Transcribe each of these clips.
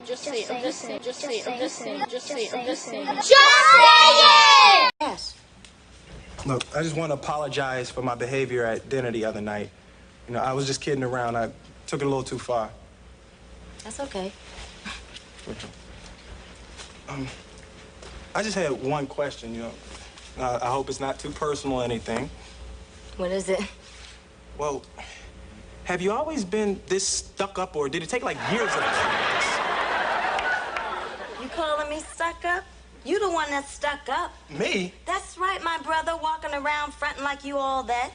Just say it. Just say it. Just say it. Just say it. Just say it. Just say it. Just say it! Yes. Look, I just want to apologize for my behavior at dinner the other night. You know, I was just kidding around. I took it a little too far. That's okay. I just had one question, you know. I hope it's not too personal or anything. What is it? Well, have you always been this stuck up, or did it take like years of practice? You calling me stuck up? You the one that's stuck up. Me? That's right, my brother, walking around fronting like you all that.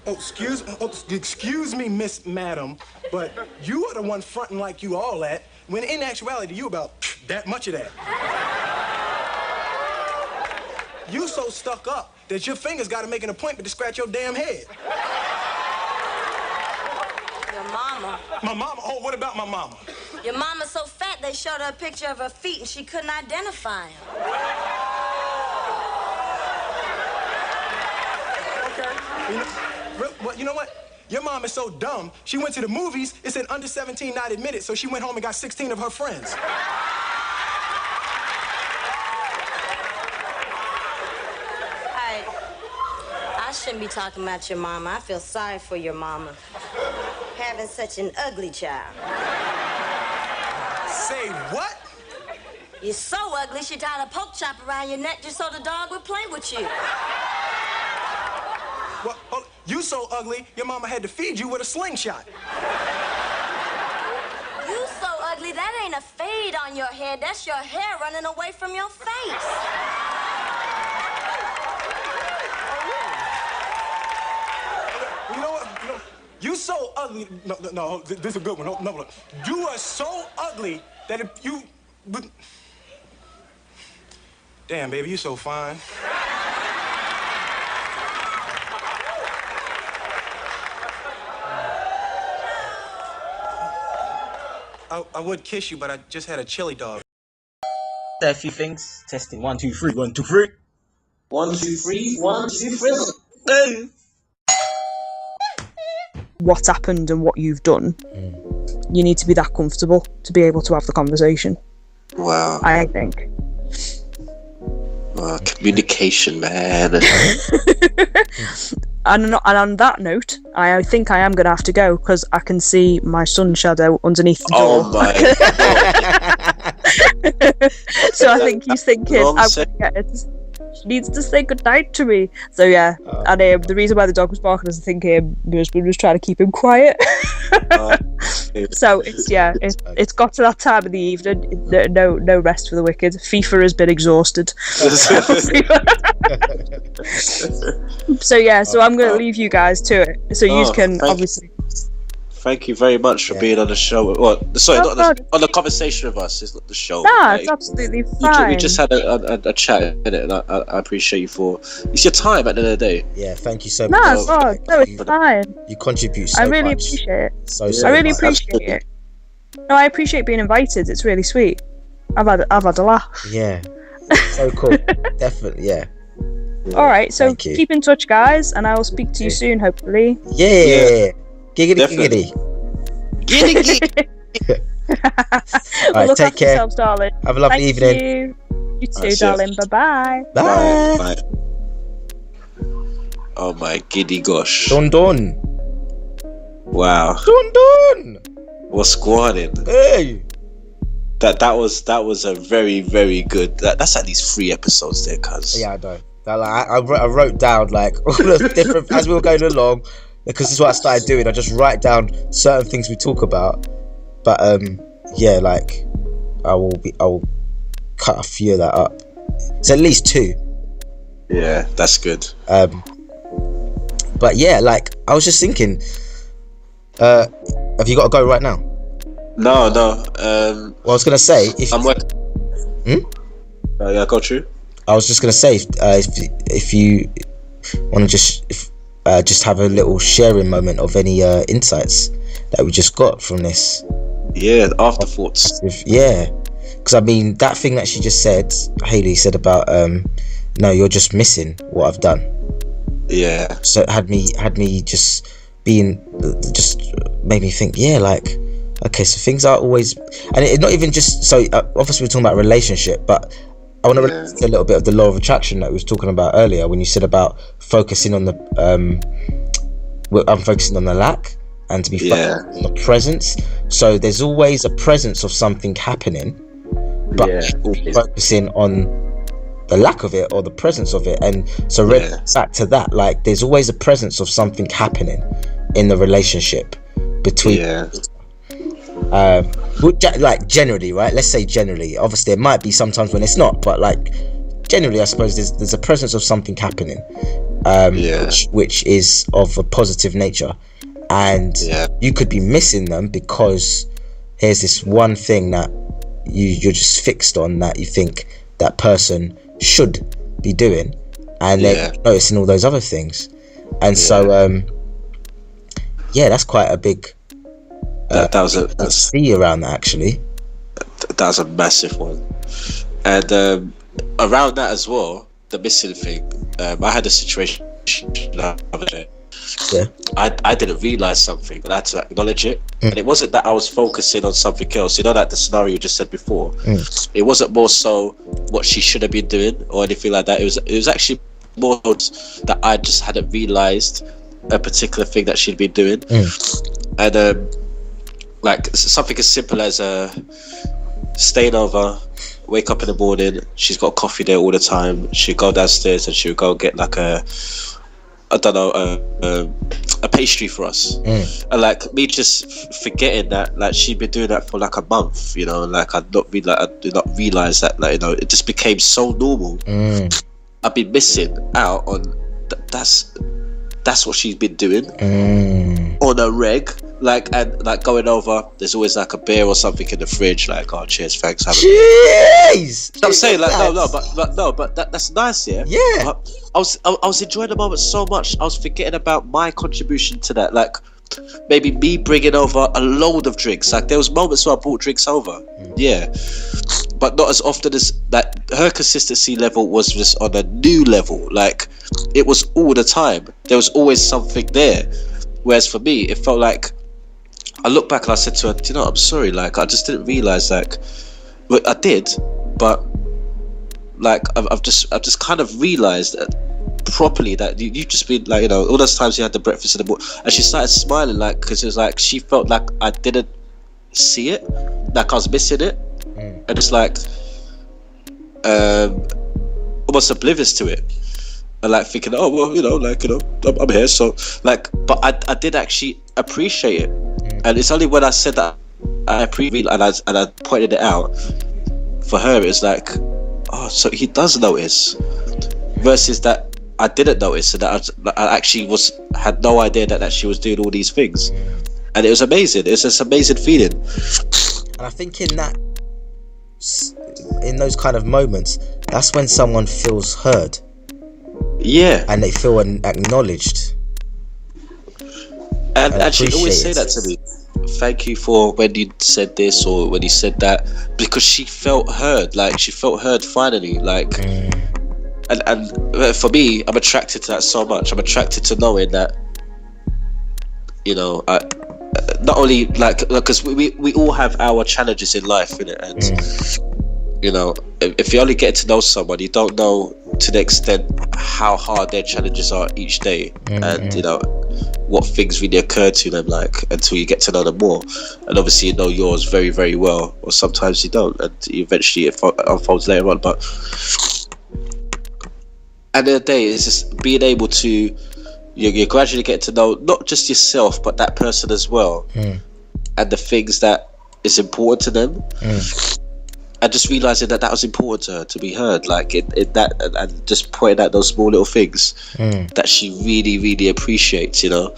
Oh, excuse me, Miss Madam, but you are the one fronting like you all that, when in actuality, you about that much of that. You so stuck up that your fingers got to make an appointment to scratch your damn head. Your mama. My mama? Oh, what about my mama? Your mama's so fat they showed her a picture of her feet and she couldn't identify them. Okay. You know what? Your mom is so dumb, she went to the movies, it said under 17 not admitted, so she went home and got 16 of her friends. I shouldn't be talking about your mama. I feel sorry for your mama. Having such an ugly child. Say what? You're so ugly, she tied a poke chop around your neck just so the dog would play with you. Well, you so ugly, your mama had to feed you with a slingshot. You so ugly, that ain't a fade on your head. That's your hair running away from your face. You know what? You so ugly. No, this is a good one. No. You are so ugly that if you... Damn, baby, you so fine. I would kiss you, but I just had a chili dog. Say a few things. Testing. 1, 2, 3. 1, 2, 3. 1, 2, 3. 1, 2, 3. Hey. What's happened and what you've done, you need to be that comfortable to be able to have the conversation. Wow. I think. Communication, man. And on that note, I think I am going to have to go because I can see my sun shadow underneath the door. Oh my God. So I think he's thinking, I'm gonna get it. She needs to say goodnight to me. So yeah, and the reason why the dog was barking is I think my husband was trying to keep him quiet. So it's got to that time of the evening. No rest for the wicked. FIFA has been exhausted. So yeah, so I'm going to leave you guys to it. So you can obviously. Thank you very much for being on the show. Well, sorry, on the conversation with us. It's not the show. Nah, it's absolutely fine. We just had a chat in it, and I appreciate you for. It's your time at the end of the day. Yeah, thank you so much. No, it's fine. You contribute so much. I really much. appreciate it. So I really much. appreciate it. No, I appreciate being invited. It's really sweet. I've had a laugh. Yeah, so cool. Definitely, yeah. All right, so keep in touch, guys, and I will speak to you soon, hopefully. Yeah. Giggity, giggity. Giggity. Alright, look take after care. yourselves, darling. Have a lovely evening. You too, darling. Bye-bye. Bye. Oh my giddy gosh. Don. Wow. Don. What's squatting? Hey. That was a very, very good. That's at least 3 episodes there, cuz. Yeah, I know. I wrote down like all the different as we were going along. Because this is what I started doing. I just write down certain things we talk about, but yeah, like I will cut a few of that up. It's at least 2. Yeah, that's good. But yeah, like I was just thinking, have you got to go right now? No. Well, I was gonna say if I'm working. Yeah, go true. I was just gonna say if you want to just have a little sharing moment of any insights that we just got from this. Yeah, afterthoughts. Yeah, because I mean that thing that she just said, Hayley said about no, you're just missing what I've done. Yeah. So it had me just made me think, yeah, like Okay, so things are always, and it's not even just so. Obviously, we're talking about a relationship, but I want to relate to a little bit of the law of attraction that we was talking about earlier when you said about focusing on the. I'm focusing on the lack, and to be focused on the presence. So there's always a presence of something happening, but focusing on the lack of it or the presence of it. And so back to that, like there's always a presence of something happening in the relationship between. Like generally, right? Let's say generally. Obviously, it might be sometimes when it's not, but like generally, I suppose there's a presence of something happening, which is of a positive nature, and you could be missing them because here's this one thing that you're just fixed on that you think that person should be doing, and then noticing all those other things, and so that's quite a big. That was a see around that actually. That was a massive one, and around that as well, the missing thing. I had a situation the other day. Yeah. I didn't realize something, but I had to acknowledge it, and it wasn't that I was focusing on something else. You know, like the scenario you just said before. It wasn't more so what she should have been doing or anything like that. It was actually more that I just hadn't realized a particular thing that she'd been doing, and like something as simple as staying over, wake up in the morning, she's got coffee there all the time, she'd go downstairs and she would go get like a pastry for us, and like me just forgetting that like she'd been doing that for like a month, you know, like I did not realize that, like, you know, it just became so normal. I've been missing out on that's what she's been doing on a reg, like, and like going over, there's always like a beer or something in the fridge, like, oh cheers, thanks, have a jeez. I'm saying like but that's nice, yeah. I was enjoying the moment so much, I was forgetting about my contribution to that, like maybe me bringing over a load of drinks. Like there was moments where I brought drinks over, but not as often as that. Her consistency level was just on a new level, like it was all the time, there was always something there. Whereas for me, it felt like I looked back and I said to her, do you know, I'm sorry, like I just didn't realize, like, well, I did, but like I've just kind of realized that properly that you've just been like, you know, all those times you had the breakfast in the morning, and she started smiling, like, because it was like she felt like I didn't see it, like I was missing it, and it's like almost oblivious to it, and like thinking, oh well, you know, like, you know, I'm here, so like, but I did actually appreciate it, and it's only when I said that I appreciate and I pointed it out for her, it's like, oh, so he does notice, versus that I didn't notice, and that I actually had no idea that she was doing all these things, and it was amazing. It's this amazing feeling. And I think in those kind of moments, that's when someone feels heard. Yeah. And they feel acknowledged. And she'd always say that to me. Thank you for when you said this or when you said that, because she felt heard. Like she felt heard finally. Like, and for me, I'm attracted to that so much. I'm attracted to knowing that, you know, not only like, because we all have our challenges in life, innit? And you know, if you only get to know someone, you don't know to the extent how hard their challenges are each day, and you know what things really occur to them, like, until you get to know them more. And obviously you know yours very, very well, or sometimes you don't, and eventually it unfolds later on. But at the end of the day, it's just being able to, you gradually get to know not just yourself but that person as well, and the things that is important to them, and just realizing that was important to her, to be heard, like in that, and just pointing out those small little things that she really, really appreciates, you know.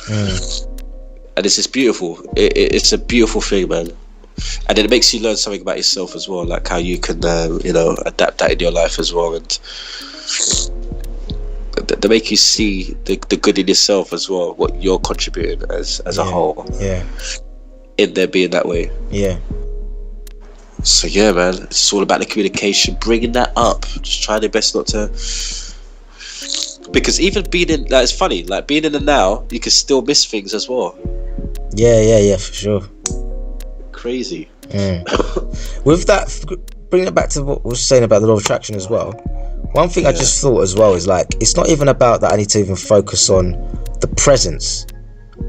And it's just beautiful. It's a beautiful thing, man. And it makes you learn something about yourself as well, like how you can you know, adapt that in your life as well, and they make you see the good in yourself as well, what you're contributing as a whole, in there being that way. So yeah, man, it's all about the communication, bringing that up, just trying your best not to, because even being in, like, it's funny, like being in the now, you can still miss things as well. Yeah, for sure. crazy. With that, bringing it back to what we were saying about the law of attraction as well. One thing I just thought as well is like, it's not even about that I need to even focus on the presence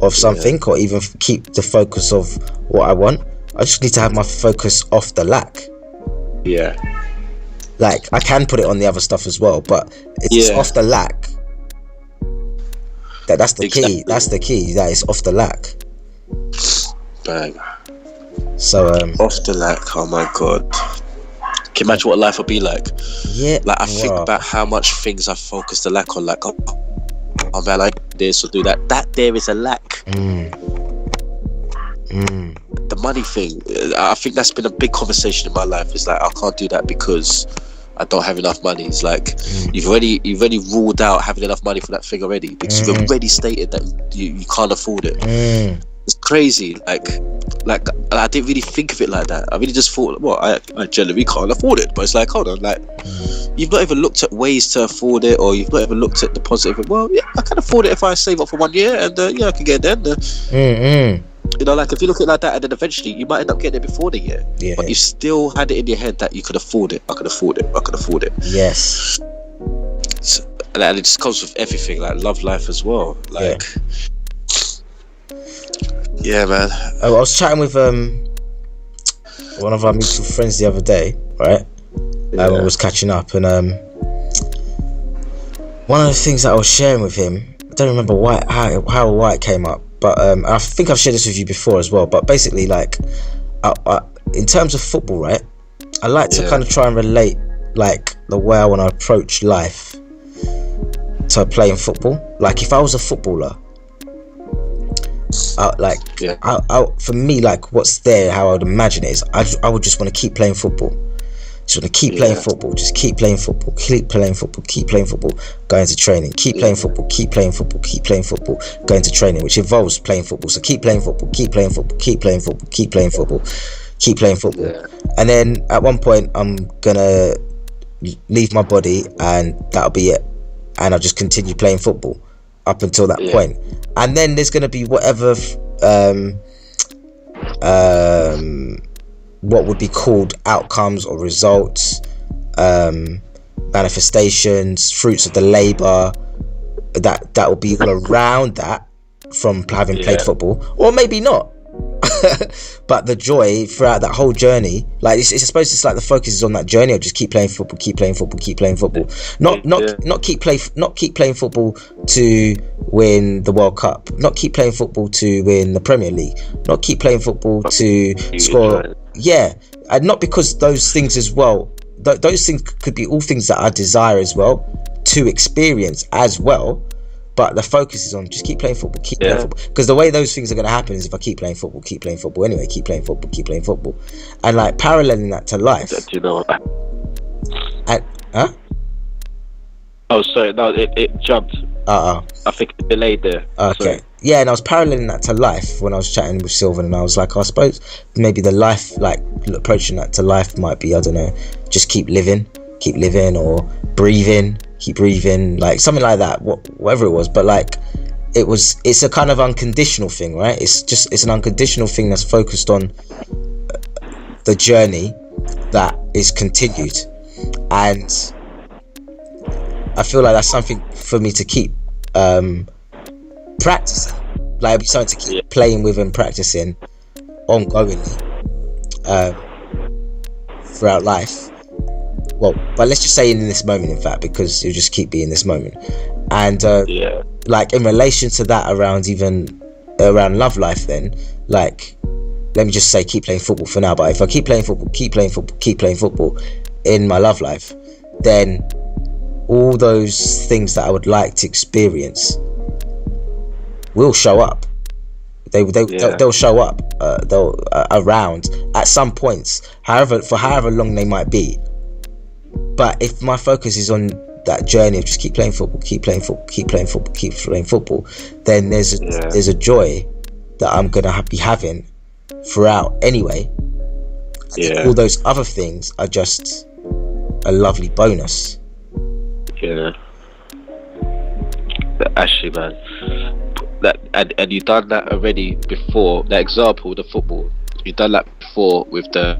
of something or even keep the focus of what I want. I just need to have my focus off the lack. Yeah. Like, I can put it on the other stuff as well, but it's off the lack. That's the key. That's the key. That is off the lack. Bang. So off the lack. Oh my god. Can you imagine what life would be like? Yeah. Like, I think about how much things I focus the lack on. Like, oh man, I do this or do that. That there is a lack. The money thing, I think that's been a big conversation in my life. It's like, I can't do that because I don't have enough money. It's like, you've already ruled out having enough money for that thing already, because you've already stated that you can't afford it. It's crazy. Like I didn't really think of it like that. I really just thought, well, I generally can't afford it. But it's like, hold on, like, you've not even looked at ways to afford it, or you've not even looked at the positive. Well, yeah, I can afford it if I save up for 1 year, and I can get it then. You know, like, if you look at it like that, and then eventually you might end up getting it before the year. Yeah. But you still had it in your head that you could afford it. I could afford it. I could afford it. Yes. And it just comes with everything, like love life as well. Like, yeah, man. I was chatting with one of our mutual friends the other day, right? I was catching up, and one of the things that I was sharing with him, I don't remember why it came up, but I think I've shared this with you before as well. But basically, like, in terms of football, right? I like to kind of try and relate, like, the way I want to approach life to playing football. Like, if I was a footballer, for me, like, what's there, how I would imagine it is, I would just want to keep playing football. Just want to keep playing football, just keep playing football, keep playing football, keep playing football, going to training, keep playing football, keep playing football, keep playing football, going to training, which involves playing football. So keep playing football, keep playing football, keep playing football, keep playing football, keep playing football. And then at one point, I'm gonna leave my body, and that'll be it. And I'll just continue playing football up until that point. And then there's gonna be whatever what would be called outcomes or results, manifestations, fruits of the labor that will be all around that from having played football, or maybe not. But the joy throughout that whole journey, like, it's I suppose it's like the focus is on that journey of just keep playing football, keep playing football, keep playing football. Not keep playing football to win the World Cup, not keep playing football to win the Premier League, not keep playing football to score. And not because those things as well, those things could be all things that I desire as well to experience as well. But the focus is on just keep playing football, keep playing football. Because the way those things are going to happen is if I keep playing football anyway, keep playing football. And, like, paralleling that to life. Do you know what? Huh? Oh, sorry, no, it jumped. I think it delayed there. Okay. Sorry. Yeah, and I was paralleling that to life when I was chatting with Sylvan, and I was like, I suppose maybe the life, like, approaching that to life might be, I don't know, just keep living, or keep breathing, like something like that, whatever it was. But, like, it's a kind of unconditional thing, right? It's an unconditional thing that's focused on the journey that is continued. And I feel like that's something for me to keep practicing, like, something to keep playing with and practicing ongoingly throughout life. Well, but let's just say in this moment, in fact, because you'll just keep being this moment. And like, in relation to that, around love life, then, like, let me just say keep playing football for now. But if I keep playing football in my love life, then all those things that I would like to experience will show up. They'll show up. They'll around at some points, for however long they might be. But if my focus is on that journey of just keep playing football, then there's a joy that I'm gonna be having throughout anyway. All those other things are just a lovely bonus. Actually, man, and you done that already before. That example, the football, You've done that before with the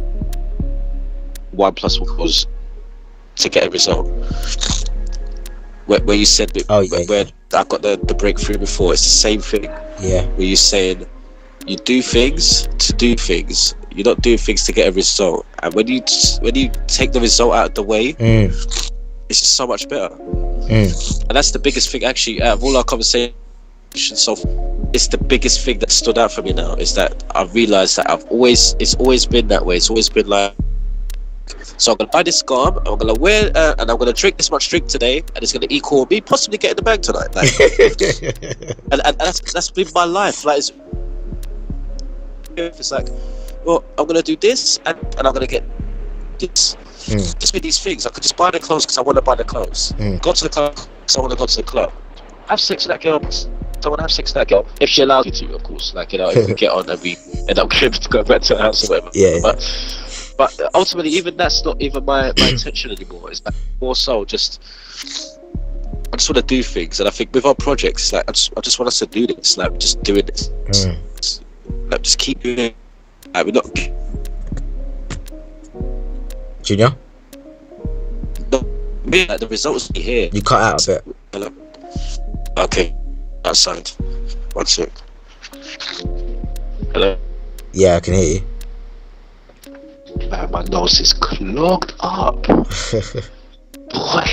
1+1 was to get a result. Where you said where I got the breakthrough before, it's the same thing. Yeah. Where you're saying you do things to do things. You're not doing things to get a result. And when you take the result out of the way, it's just so much better. And that's the biggest thing, actually, out of all our conversations. So it's the biggest thing that stood out for me now is that I've realised that it's always been that way. It's always been like, so I'm gonna buy this scarf, I'm gonna wear, and I'm gonna drink this much drink today, and it's gonna equal me possibly getting the bag tonight. Like, and that's been my life. Like, it's like, well, I'm gonna do this, and I'm gonna get this. Just with these things, I could just buy the clothes because I want to buy the clothes. Go to the club because I want to go to the club. Have sex with that girl. I want to have sex with that girl if she allows you to, of course. Like, you know, if we get on and we end up going to go back to the house or whatever. Yeah. But ultimately, even that's not even my intention anymore. It's like more so just I just want to do things, and I think with our projects, like I just want us to do this. Like, we're just doing this. Like, just keep doing it. Like, we're not. Junior? No, like, the results are here. You cut out a bit. Hello? Okay, outside. 1 sec. Hello? Yeah, I can hear you. Man, my nose is clogged up. Boy.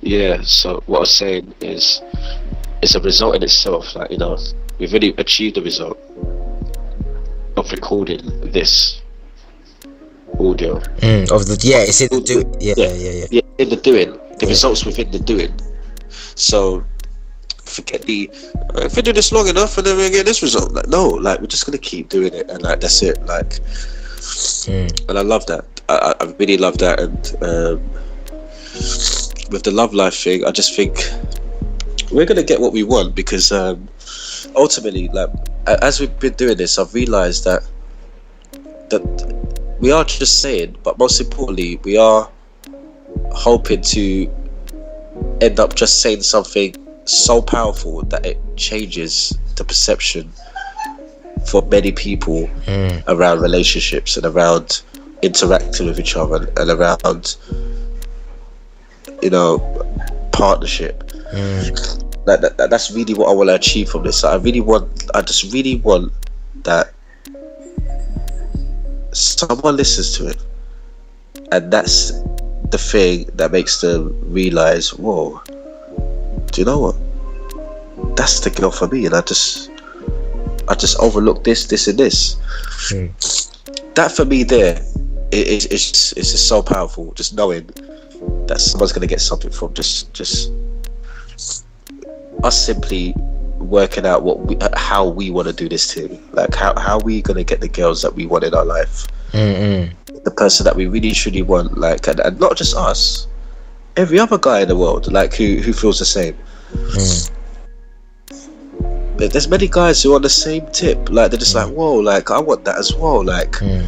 Yeah, so what I was saying is, it's a result in itself. Like, you know, we've really achieved the result of recording this audio. It's in the do. Yeah, in the doing. The results within the doing. So forget if we do this long enough and then we get this result. Like, no, like, we're just gonna keep doing it, and like, that's it. Like, and I love that. I really love that. And with the love life thing, I just think we're gonna get what we want, because ultimately, like, as we've been doing this, I've realised that we are just saying, but most importantly, we are hoping to end up just saying something so powerful that it changes the perception for many people around relationships and around interacting with each other and around, you know, partnership. That's really what I want to achieve from this. I just really want that someone listens to it, and that's the thing that makes them realize, whoa, do you know what? That's the girl for me. And I just overlooked this and this. That for me there, it's just so powerful. Just knowing that someone's gonna get something from just us simply working out how we want to do this thing. Like, how we gonna get the girls that we want in our life. The person that we really truly want, like, and not just us, every other guy in the world, like, who feels the same. But there's many guys who are on the same tip, like, they're just like, whoa, like, I want that as well, like, I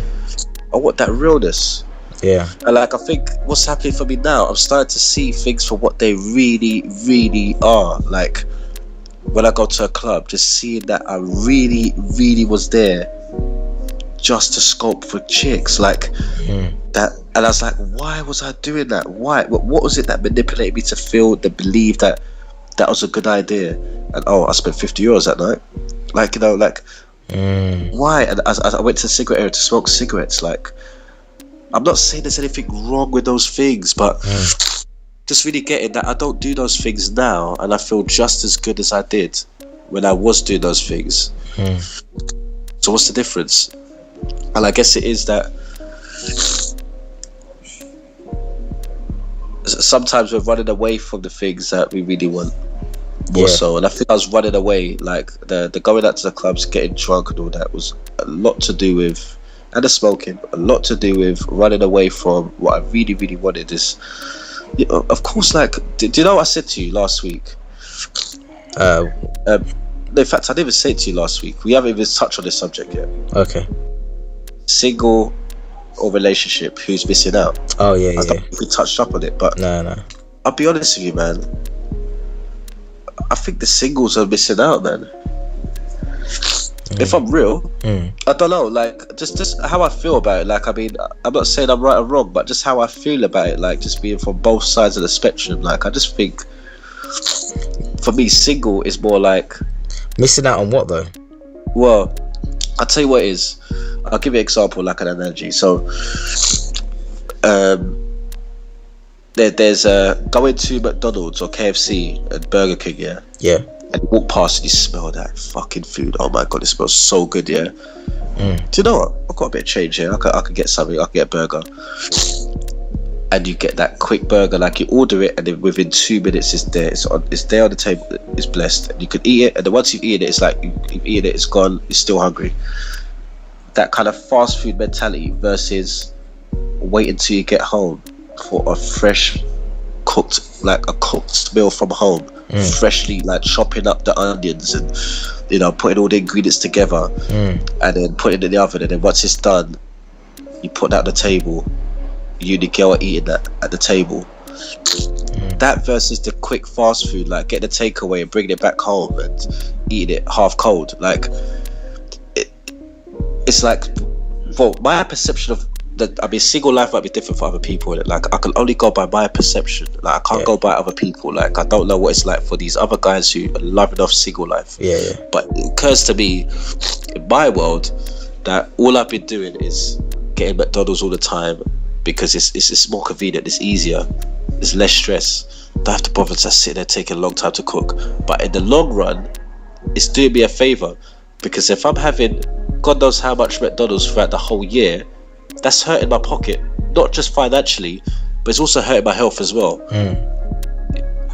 want that realness. Yeah. And like, I think what's happening for me now, I'm starting to see things for what they really, really are. Like, when I go to a club, just seeing that I really, really was there just to scope for chicks, like that. And I was like, why was I doing that? Why? What was it that manipulated me to believe that was a good idea? And I spent €50 that night. Like, you know, like, why? And as I went to the cigarette area to smoke cigarettes, like, I'm not saying there's anything wrong with those things, but just really getting that I don't do those things now, and I feel just as good as I did when I was doing those things. So what's the difference? And I guess it is that sometimes we're running away from the things that we really want more so. And I think I was running away, like the going out to the clubs, getting drunk and all that was a lot to do with, and the smoking, a lot to do with running away from what I really, really wanted. Is, you know, of course, like, do you know what I said to you last week? In fact, I didn't even say it to you last week. We haven't even touched on this subject yet. Okay. Single or relationship, who's missing out? Oh yeah, I don't think we touched up on it, but no. I'll be honest with you, man. I think the singles are missing out, man. if I'm real, I don't know, like just how I feel about it. Like, I mean, I'm not saying I'm right or wrong, but just how I feel about it, like just being from both sides of the spectrum. Like, I just think, for me, single is more like missing out on what though? Well, I'll tell you what it is. I'll give you an example, like an analogy. So, there's going to McDonald's or KFC and Burger King, yeah. And you walk past and you smell that fucking food. Oh my god, it smells so good, yeah. Do you know what? I've got a bit of change here. I could get something. I could get a burger. And you get that quick burger, like you order it, and then within 2 minutes it's there. It's there on the table. It's blessed, and you can eat it. And then once you've eaten it, it's like you've eaten it. It's gone. You're still hungry. That kind of fast food mentality versus wait until you get home for a fresh cooked meal from home. Freshly, like chopping up the onions and, you know, putting all the ingredients together and then putting it in the oven, and then once it's done, you put that on the table. You and the girl are eating that at the table. That versus the quick fast food, like getting a takeaway and bringing it back home and eating it half cold. Like it's like, well, my perception of that, I mean, single life might be different for other people. Like, I can only go by my perception. Like, I can't go by other people. Like, I don't know what it's like for these other guys who are loving off single life. But it occurs to me, in my world, that all I've been doing is getting McDonald's all the time because it's more convenient, it's easier, there's less stress. Don't have to bother to sit there taking a long time to cook. But in the long run, it's doing me a favor, because if I'm having God knows how much McDonald's throughout the whole year, that's hurting my pocket, not just financially, but it's also hurting my health as well.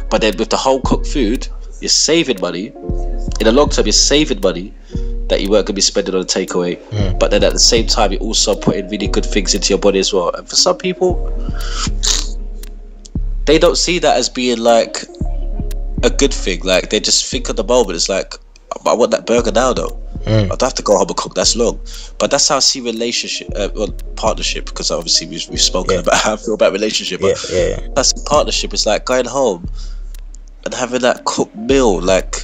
But then with the home cooked food, you're saving money. In the long term, you're saving money that you weren't going to be spending on a takeaway. But then at the same time, you're also putting really good things into your body as well. And for some people, they don't see that as being like a good thing. Like, they just think at the moment, it's like, I want that burger now though. I don't have to go home and cook, that's long. But that's how I see partnership, because obviously we've spoken about how I feel about relationship. But that's partnership. It's like going home and having that cooked meal, like,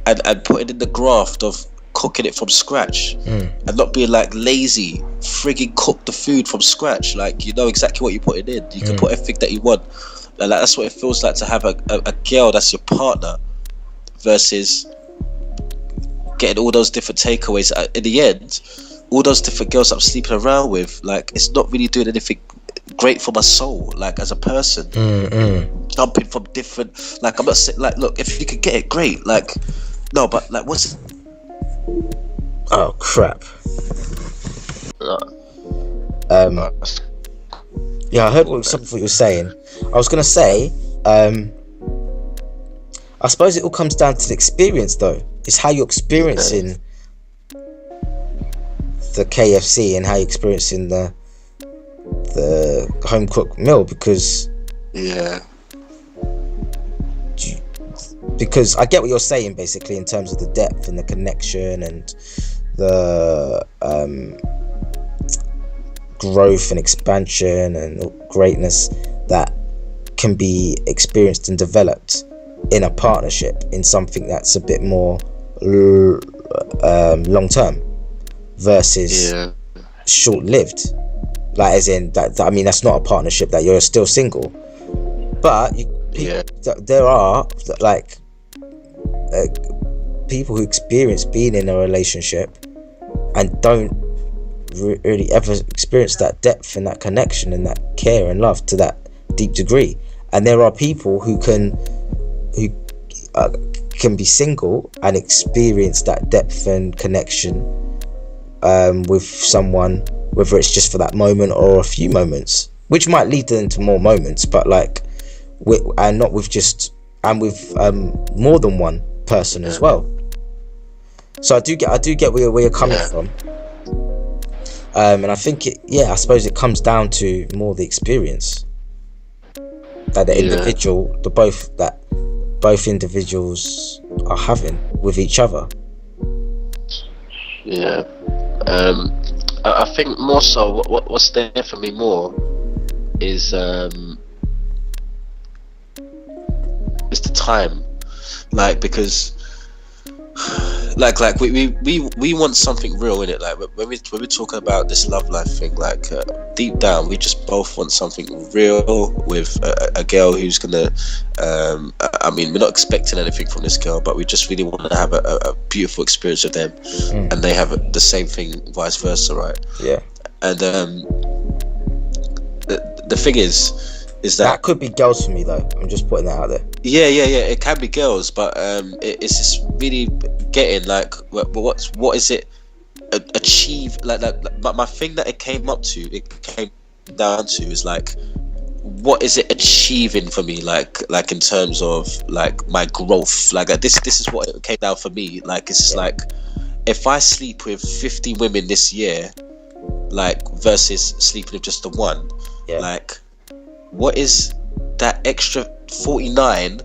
and putting in the graft of cooking it from scratch and not being like lazy, frigging cook the food from scratch. Like, you know exactly what you're putting in. You can put everything that you want. And like, that's what it feels like to have a girl that's your partner versus getting all those different takeaways. In the end, all those different girls I'm sleeping around with, like, it's not really doing anything great for my soul, like, as a person. Jumping from different, like, I'm not saying, like, look, if you could get it, great, like, no, but like, what's it? Oh crap. Yeah, I heard something what you were saying. I was gonna say, I suppose it all comes down to the experience though. It's how you're experiencing the KFC and how you're experiencing the home cooked meal, because I get what you're saying basically in terms of the depth and the connection and the growth and expansion and greatness that can be experienced and developed in a partnership, in something that's a bit more long term versus short-lived. Like, as in that, I mean, that's not a partnership, that you're still single, but there are like people who experience being in a relationship and don't really ever experience that depth and that connection and that care and love to that deep degree. And there are people who can be single and experience that depth and connection with someone, whether it's just for that moment or a few moments, which might lead them to more moments, but like with more than one person as well. So I do get where you're coming from, and I think I suppose it comes down to more the experience that the individual, both individuals are having with each other. I think more so what's there for me more is it's the time, like, because like we want something real in it. Like when we're talking about this love life thing, like deep down, we just both want something real with a girl who's gonna. I mean, we're not expecting anything from this girl, but we just really want to have a beautiful experience with them, and they have the same thing, vice versa, right? Yeah. And the thing is that could be girls for me though. I'm just putting that out there. Yeah. It can be girls, but it's just really getting like what is it achieve like my thing that it came down to is like, what is it achieving for me, like in terms of like my growth, like this is what it came down for me. Like it's just like, if I sleep with 50 women this year, like versus sleeping with just the one, like what is that extra 49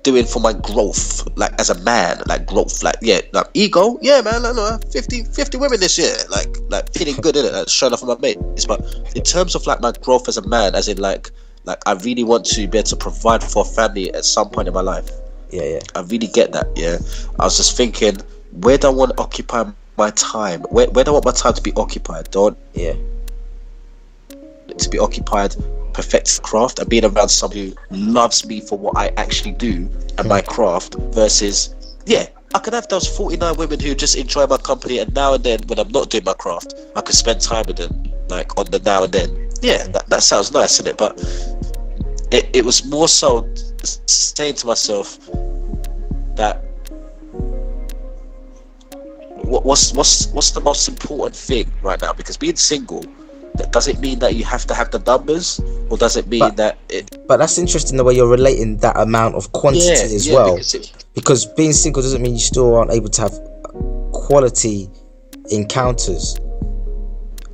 doing for my growth, like as a man, like growth, like like ego, man, like 50 women this year, like feeling good in it, like showing off for my mates. But in terms of like my growth as a man, as in like I really want to be able to provide for a family at some point in my life. I really get that. I was just thinking, where do I want to occupy my time? Where do I want my time to be occupied? To be occupied, perfect craft, and being around somebody who loves me for what I actually do and my craft, versus I could have those 49 women who just enjoy my company, and now and then when I'm not doing my craft, I could spend time with them, like on the now and then. That sounds nice, isn't it? But it was more so saying to myself that what's the most important thing right now? Because being single, does it mean that you have to have the numbers, or does it mean that it... But that's interesting the way you're relating that amount of quantity as well. Because being single doesn't mean you still aren't able to have quality encounters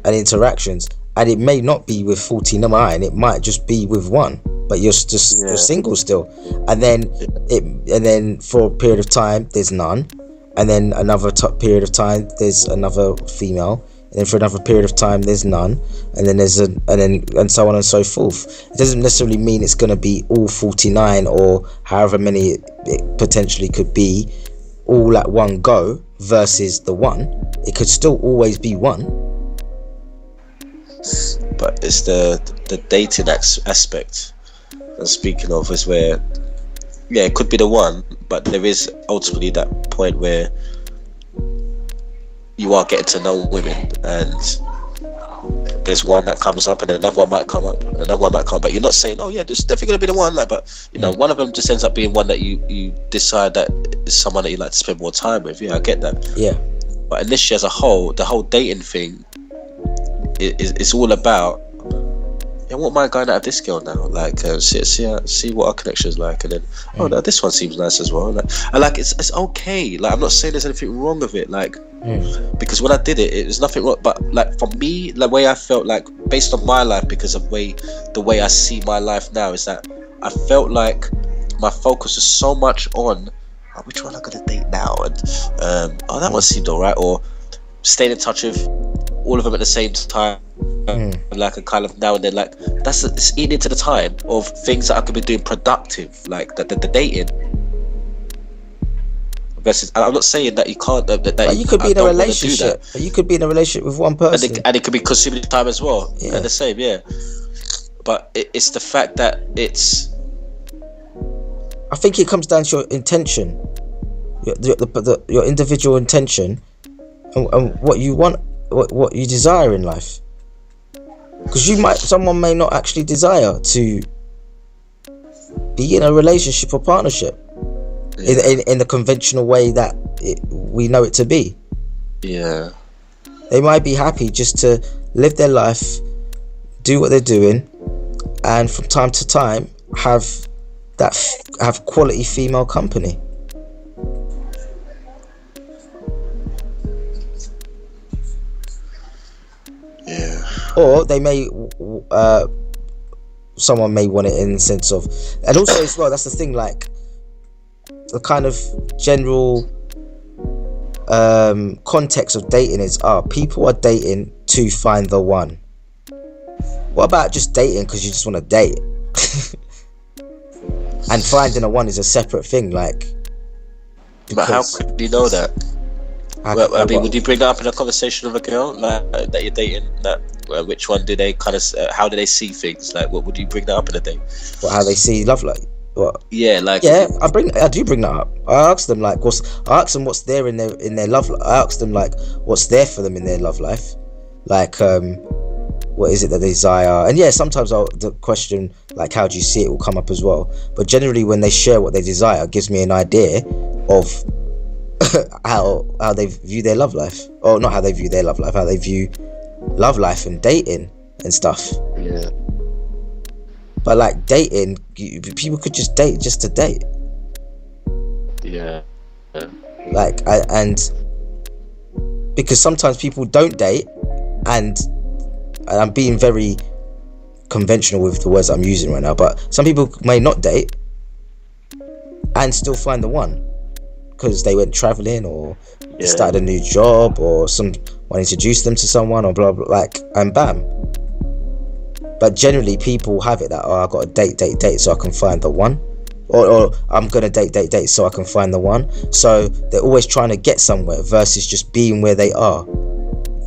and interactions. And it may not be with 49, it might just be with one, but you're single still. And then for a period of time there's none, and then another period of time there's another female, and then for another period of time there's none, and then and so on and so forth. It doesn't necessarily mean it's going to be all 49 or however many it potentially could be all at one go versus the one. It could still always be one. But it's the dating aspect I'm speaking of, is where it could be the one, but there is ultimately that point where you are getting to know women, and there's one that comes up, and another one might come up, but you're not saying, oh yeah, this is definitely gonna be the one, like, but you know, one of them just ends up being one that you decide that is someone that you like to spend more time with. I get that. But initially, as a whole, the whole dating thing it's all about, what am I going to have this girl now? Like, see what our connection is like, and then no, this one seems nice as well. Like it's okay. Like, I'm not saying there's anything wrong with it. Like, because when I did it, there's nothing wrong. But like for me, the way I felt, like based on my life, because of the way I see my life now, is that I felt like my focus was so much on which one I'm gonna date now, and that one seemed alright, or staying in touch with all of them at the same time, like a kind of now and then, like it's eating into the time of things that I could be doing productive, like the dating. Versus, I'm not saying that you can't. That you could be in a relationship. You could be in a relationship with one person, and it could be consuming time as well. And the same, But it's the fact that it's. I think it comes down to your intention, your individual intention, and what you want. What you desire in life, because someone may not actually desire to be in a relationship or partnership in the conventional way that we know it to be. They might be happy just to live their life, do what they're doing, and from time to time have quality female company. Or they may, someone may want it in the sense of, and also as well, that's the thing, like the kind of general context of dating is, people are dating to find the one. What about just dating because you just want to date? And finding a one is a separate thing. Like, But how could you know that? I mean, would you bring that up in a conversation with a girl like that you're dating? That which one do they kind of? How do they see things? Like, what would you bring that up in a date? What, how they see love, like what? Yeah, like I do bring that up. I ask them like, what's there in their love. I ask them like, what's there for them in their love life, like what is it that they desire? And yeah, sometimes the question like, how do you see it, will come up as well. But generally, when they share what they desire, it gives me an idea of how they view their love life, or not how they view their love life, how they view love life and dating and stuff. Yeah. But like dating, people could just date just to date. Yeah. Like and because sometimes people don't date, and I'm being very conventional with the words I'm using right now, but some people may not date and still find the one. Because they went traveling, or they started a new job, or someone introduced them to someone, or blah blah, like, and bam. But generally, people have it that, I got to date so I can find the one, or I'm gonna date so I can find the one. So they're always trying to get somewhere versus just being where they are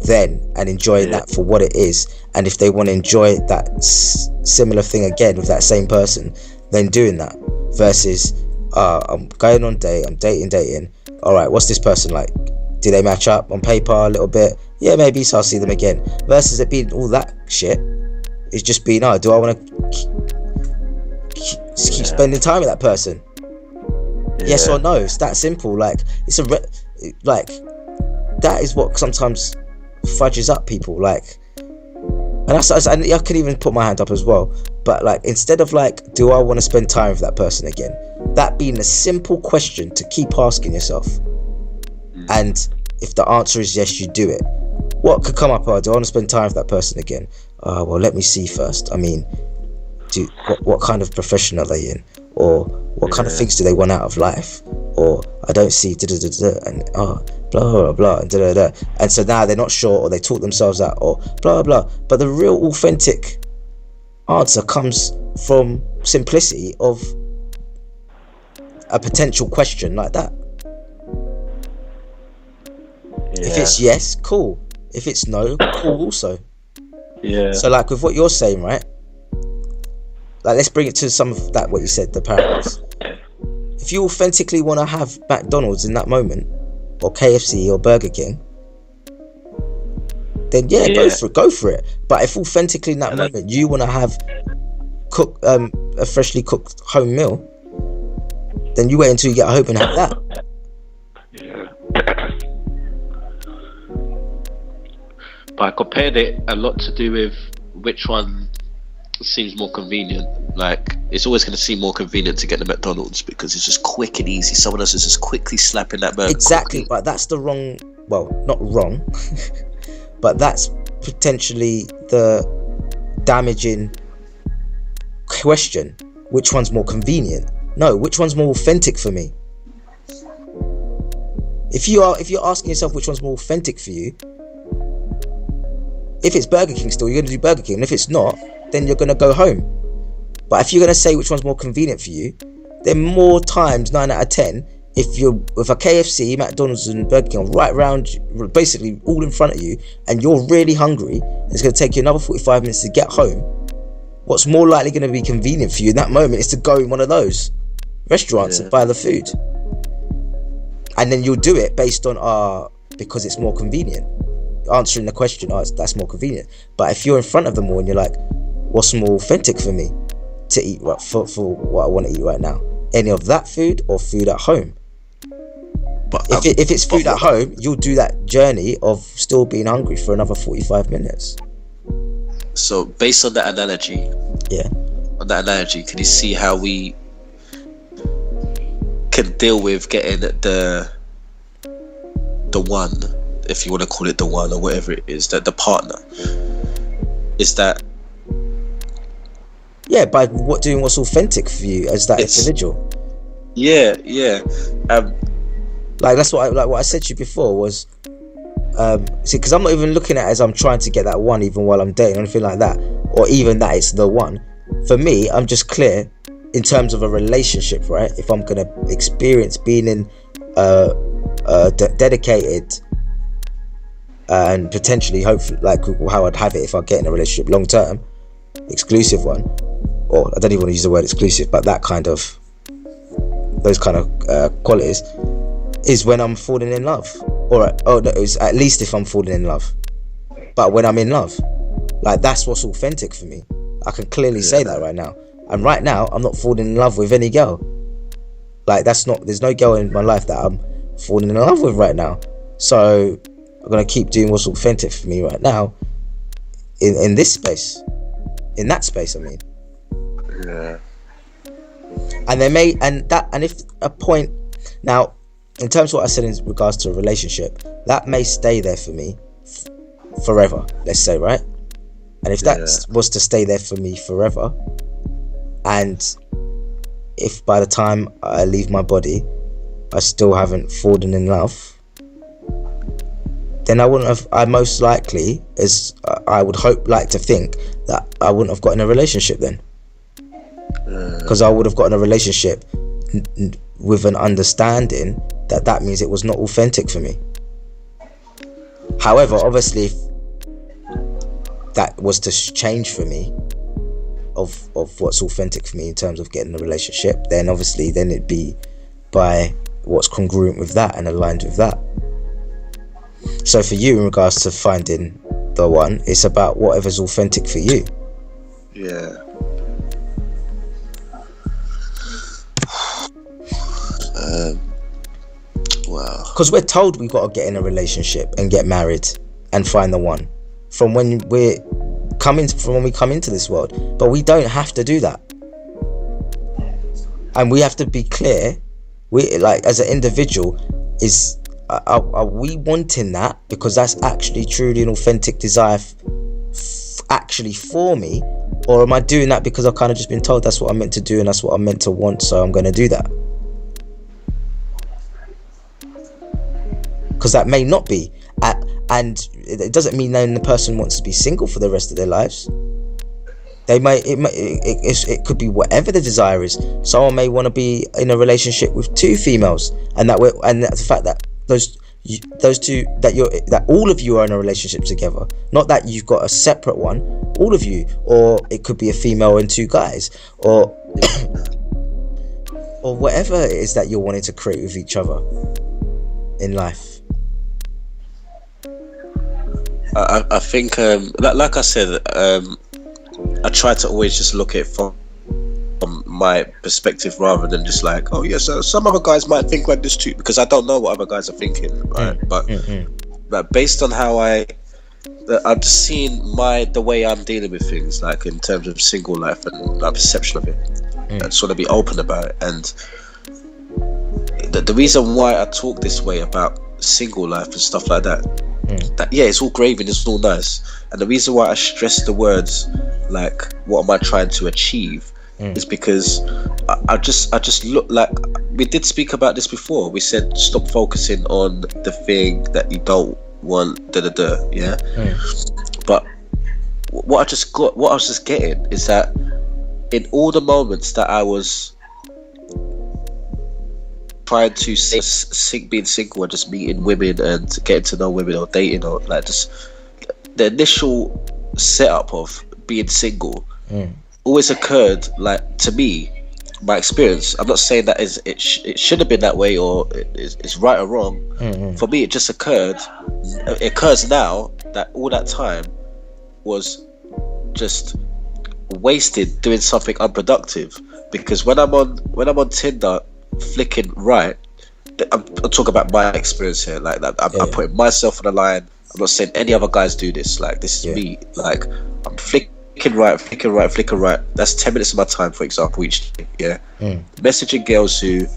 then and enjoying that for what it is. And if they want to enjoy that similar thing again with that same person, then doing that versus. I'm going on date, I'm dating. Alright, what's this person like? Do they match up on paper a little bit? Yeah, maybe, so I'll see them again. Versus it being all that shit. It's just being, do I want to keep spending time with that person? Yeah. Yes or no? It's that simple. Like, it's like, that is what sometimes fudges up people. Like, and I could even put my hand up as well. But like, instead of like, do I want to spend time with that person again? That being a simple question to keep asking yourself. And if the answer is yes, you do it. What could come up? Do I want to spend time with that person again? Well, let me see first. I mean, what kind of profession are they in? Or what kind of things do they want out of life? Or I don't see and blah blah blah and and so now they're not sure, or they talk themselves out, or blah blah. But the real authentic answer comes from simplicity of a potential question like that. If it's yes, cool. If it's no, cool also. Yeah. So like with what you're saying, right? Like, let's bring it to some of that, what you said, the parallels. If you authentically want to have McDonald's in that moment, or KFC or Burger King, then go for it. But if authentically in that moment you want to have a freshly cooked home meal, then you wait until you get home and have that. Yeah. But I compared it a lot to do with which one seems more convenient. Like, it's always going to seem more convenient to get the McDonald's because it's just quick and easy. Someone else is just quickly slapping that burger. Exactly, quickly. But that's the wrong. Well, not wrong, but that's potentially the damaging question. Which one's more convenient? No, which one's more authentic for me? If you're asking yourself which one's more authentic for you, if it's Burger King still, you're going to do Burger King. And if it's not, then you're going to go home. But if you're going to say which one's more convenient for you, then more times, 9 out of 10, if you're with a KFC, McDonald's and Burger King right around, basically all in front of you, and you're really hungry, and it's going to take you another 45 minutes to get home, what's more likely going to be convenient for you in that moment is to go in one of those restaurants and buy the food. And then you'll do it based on, because it's more convenient. Answering the question, that's more convenient. But if you're in front of them all and you're like, what's more authentic for me to eat for what I want to eat right now? Any of that food or food at home? But if it's food at home, you'll do that journey of still being hungry for another 45 minutes. So based on that analogy, can you see how we can deal with getting the one, if you want to call it the one or whatever it is, that the partner is that? Yeah, by doing what's authentic for you as that individual. Yeah. Like that's what I said to you before was, see, because I'm not even looking at it as I'm trying to get that one, even while I'm dating or anything like that, or even that it's the one. For me, I'm just clear in terms of a relationship, right? If I'm gonna experience being in dedicated, and potentially, hopefully, like how I'd have it if I get in a relationship long term, exclusive one, or I don't even want to use the word exclusive, but that kind of, those kind of qualities, is when I'm falling in love, or no, it's at least if I'm falling in love. But when I'm in love, like, that's what's authentic for me. I can clearly say that right now. And right now, I'm not falling in love with any girl. Like, there's no girl in my life that I'm falling in love with right now. So I'm gonna keep doing what's authentic for me right now, in this space, in that space. I mean, yeah. And if a point now, in terms of what I said in regards to a relationship, that may stay there for me forever. Let's say, right? And if that was to stay there for me forever, and if by the time I leave my body, I still haven't fallen in love, then I most likely, as I would like to think, that I wouldn't have gotten a relationship then. Because I would have gotten a relationship with an understanding that means it was not authentic for me. However, obviously, if that was to change for me of what's authentic for me in terms of getting a relationship, then obviously it'd be by what's congruent with that and aligned with that. So for you, in regards to finding the one, it's about whatever's authentic for you. Yeah. Wow. Because we're told we've got to get in a relationship and get married and find the one from when we come into this world, but we don't have to do that. And we have to be clear. We, like, as an individual, are we wanting that because that's actually truly an authentic desire actually for me, or am I doing that because I've kind of just been told that's what I'm meant to do and that's what I'm meant to want, so I'm going to do that? Because that may not be, and it doesn't mean then the person wants to be single for the rest of their lives. It could be whatever the desire is. Someone may want to be in a relationship with two females, and that's the fact that those two, that all of you are in a relationship together, not that you've got a separate one, all of you. Or it could be a female and two guys, or or whatever it is that you're wanting to create with each other in life. I think, like I said, I try to always just look at it from my perspective rather than just like, oh yes, some other guys might think like this too, because I don't know what other guys are thinking, right? But based on how I've just seen the way I'm dealing with things, like in terms of single life and my perception of it, I just want to be open about it. And the reason why I talk this way about single life and stuff like that, it's all gravy and it's all nice, and the reason why I stress the words like what am I trying to achieve is because I just look like, we did speak about this before. We said stop focusing on the thing that you don't want, yeah. But what I was just getting is that in all the moments that I was trying to being single and just meeting women and getting to know women or dating, or like just the initial setup of being single always occurred, like, to me, my experience, I'm not saying that it should have been that way or it's right or wrong. For me, it just occurs now that all that time was just wasted doing something unproductive. Because when I'm on Tinder flicking right, I'm talking about my experience here, like that. I'm putting myself on the line. I'm not saying any other guys do this. Like, this is me. Like, I'm flicking right. That's 10 minutes of my time, for example, each day. Yeah. Messaging girls who,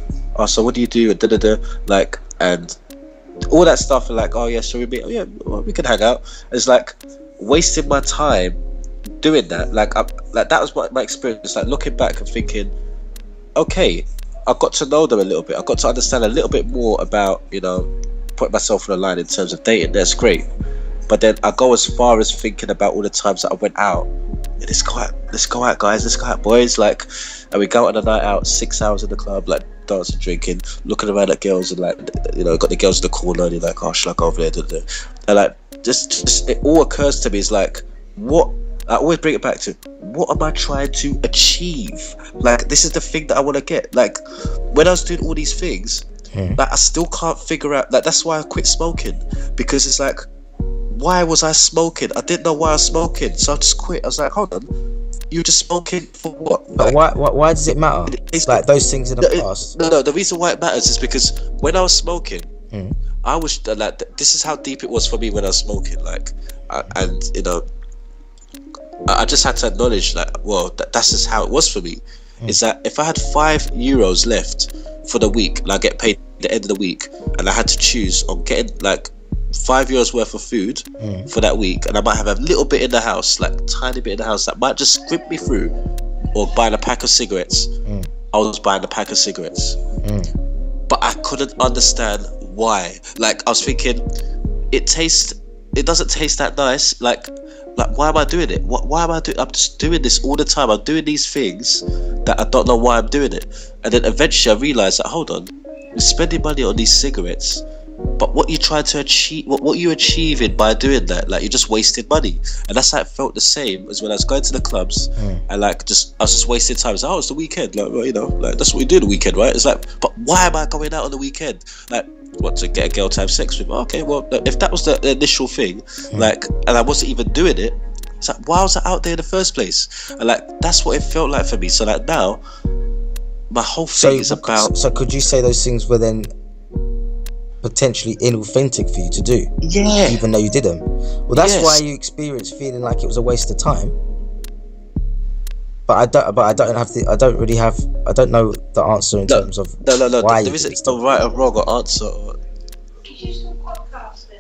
so what do you do? And like, and all that stuff. And like, oh yeah, so we meet. Oh yeah, well, we can hang out. It's like wasting my time doing that. Like that was my experience. Like, looking back and thinking, okay, I got to know them a little bit. I got to understand a little bit more about, putting myself on the line in terms of dating. That's great. But then I go as far as thinking about all the times that I went out. Let's go out, guys. Let's go out, boys. Like, and we go out on a night out, 6 hours in the club. Like, dancing, drinking, looking around at girls, and like, you know, got the girls in the corner, and you're like, oh, should I go over there? And like, just it all occurs to me is like, what I always bring it back to, what am I trying to achieve? Like, this is the thing that I want to get. Like, when I was doing all these things, like, I still can't figure out. Like, that's why I quit smoking, because it's like, why was I smoking? I didn't know why I was smoking, so I just quit. I was like, hold on, you're just smoking for what? Like, why does it matter? It's like those things in the past. No, the reason why it matters is because when I was smoking, I was like, this is how deep it was for me when I was smoking. Like, and you know, I just had to acknowledge, like, well, that's just how it was for me. Is that if I had €5 left for the week, like, I get paid at the end of the week, and I had to choose on getting like €5 worth of food for that week, and I might have a little bit in the house, like tiny bit in the house that might just scrimp me through, or buying a pack of cigarettes. I was buying a pack of cigarettes, but I couldn't understand why. Like, I was thinking, it doesn't taste that nice. Like why am I doing it? Why am I doing? I'm just doing this all the time. I'm doing these things that I don't know why I'm doing it. And then eventually I realized that, hold on, you're spending money on these cigarettes, but what you trying to achieve, what you achieving by doing that? Like, you're just wasting money. And that's how it felt the same as when I was going to the clubs, and like, I was just wasting time. It's like, oh, it's the weekend, like, well, you know, like, that's what we do the weekend, right? It's like, but why am I going out on the weekend? Like, what, to get a girl to have sex with? Okay, well, if that was the initial thing, like, and I wasn't even doing it, it's like, why was I out there in the first place? And like, that's what it felt like for me. So like, now my whole thing is about. So could you say those things were then potentially inauthentic for you to do? Yeah. Even though you did them. Well, that's why you experienced feeling like it was a waste of time. But I don't know the answer in terms of why there isn't a right or wrong or answer.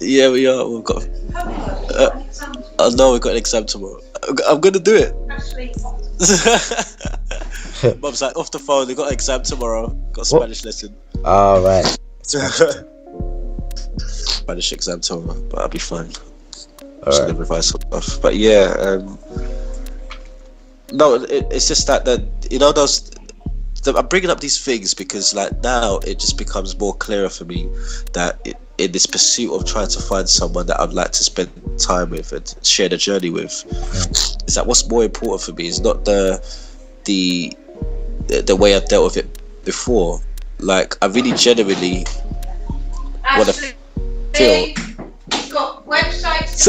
Yeah, we are. We've got. No, we've got an exam tomorrow. I'm gonna do it. Mum's like, off the phone. They got an exam tomorrow. Got a Spanish lesson. Oh, right. Spanish exam tomorrow, but I'll be fine. All right. Revise stuff. But yeah. No, it's just that you know, I'm bringing up these things because like now it just becomes more clearer for me that in this pursuit of trying to find someone that I'd like to spend time with and share the journey with, is that what's more important for me is not the way I've dealt with it before. Like, I really genuinely want to feel. You've got websites.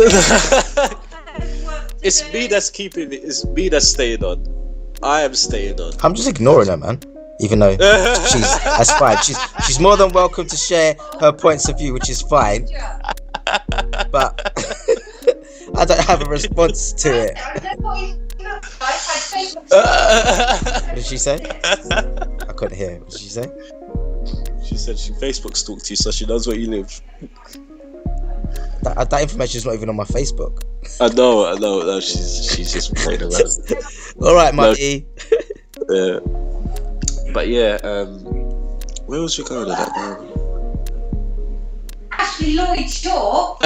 It's me that's keeping it. It's me that's staying on. I am staying on. I'm just ignoring her, man. Even though that's fine. She's more than welcome to share her points of view, which is fine. But I don't have a response to it. What did she say? I couldn't hear. What did she say? She said she Facebook stalked you, so she knows where you live. That information is not even on my Facebook. I know. No, she's just playing around. All right, Muddy. Yeah. But yeah, where was you going with that now? Ashley Lloyd Shaw.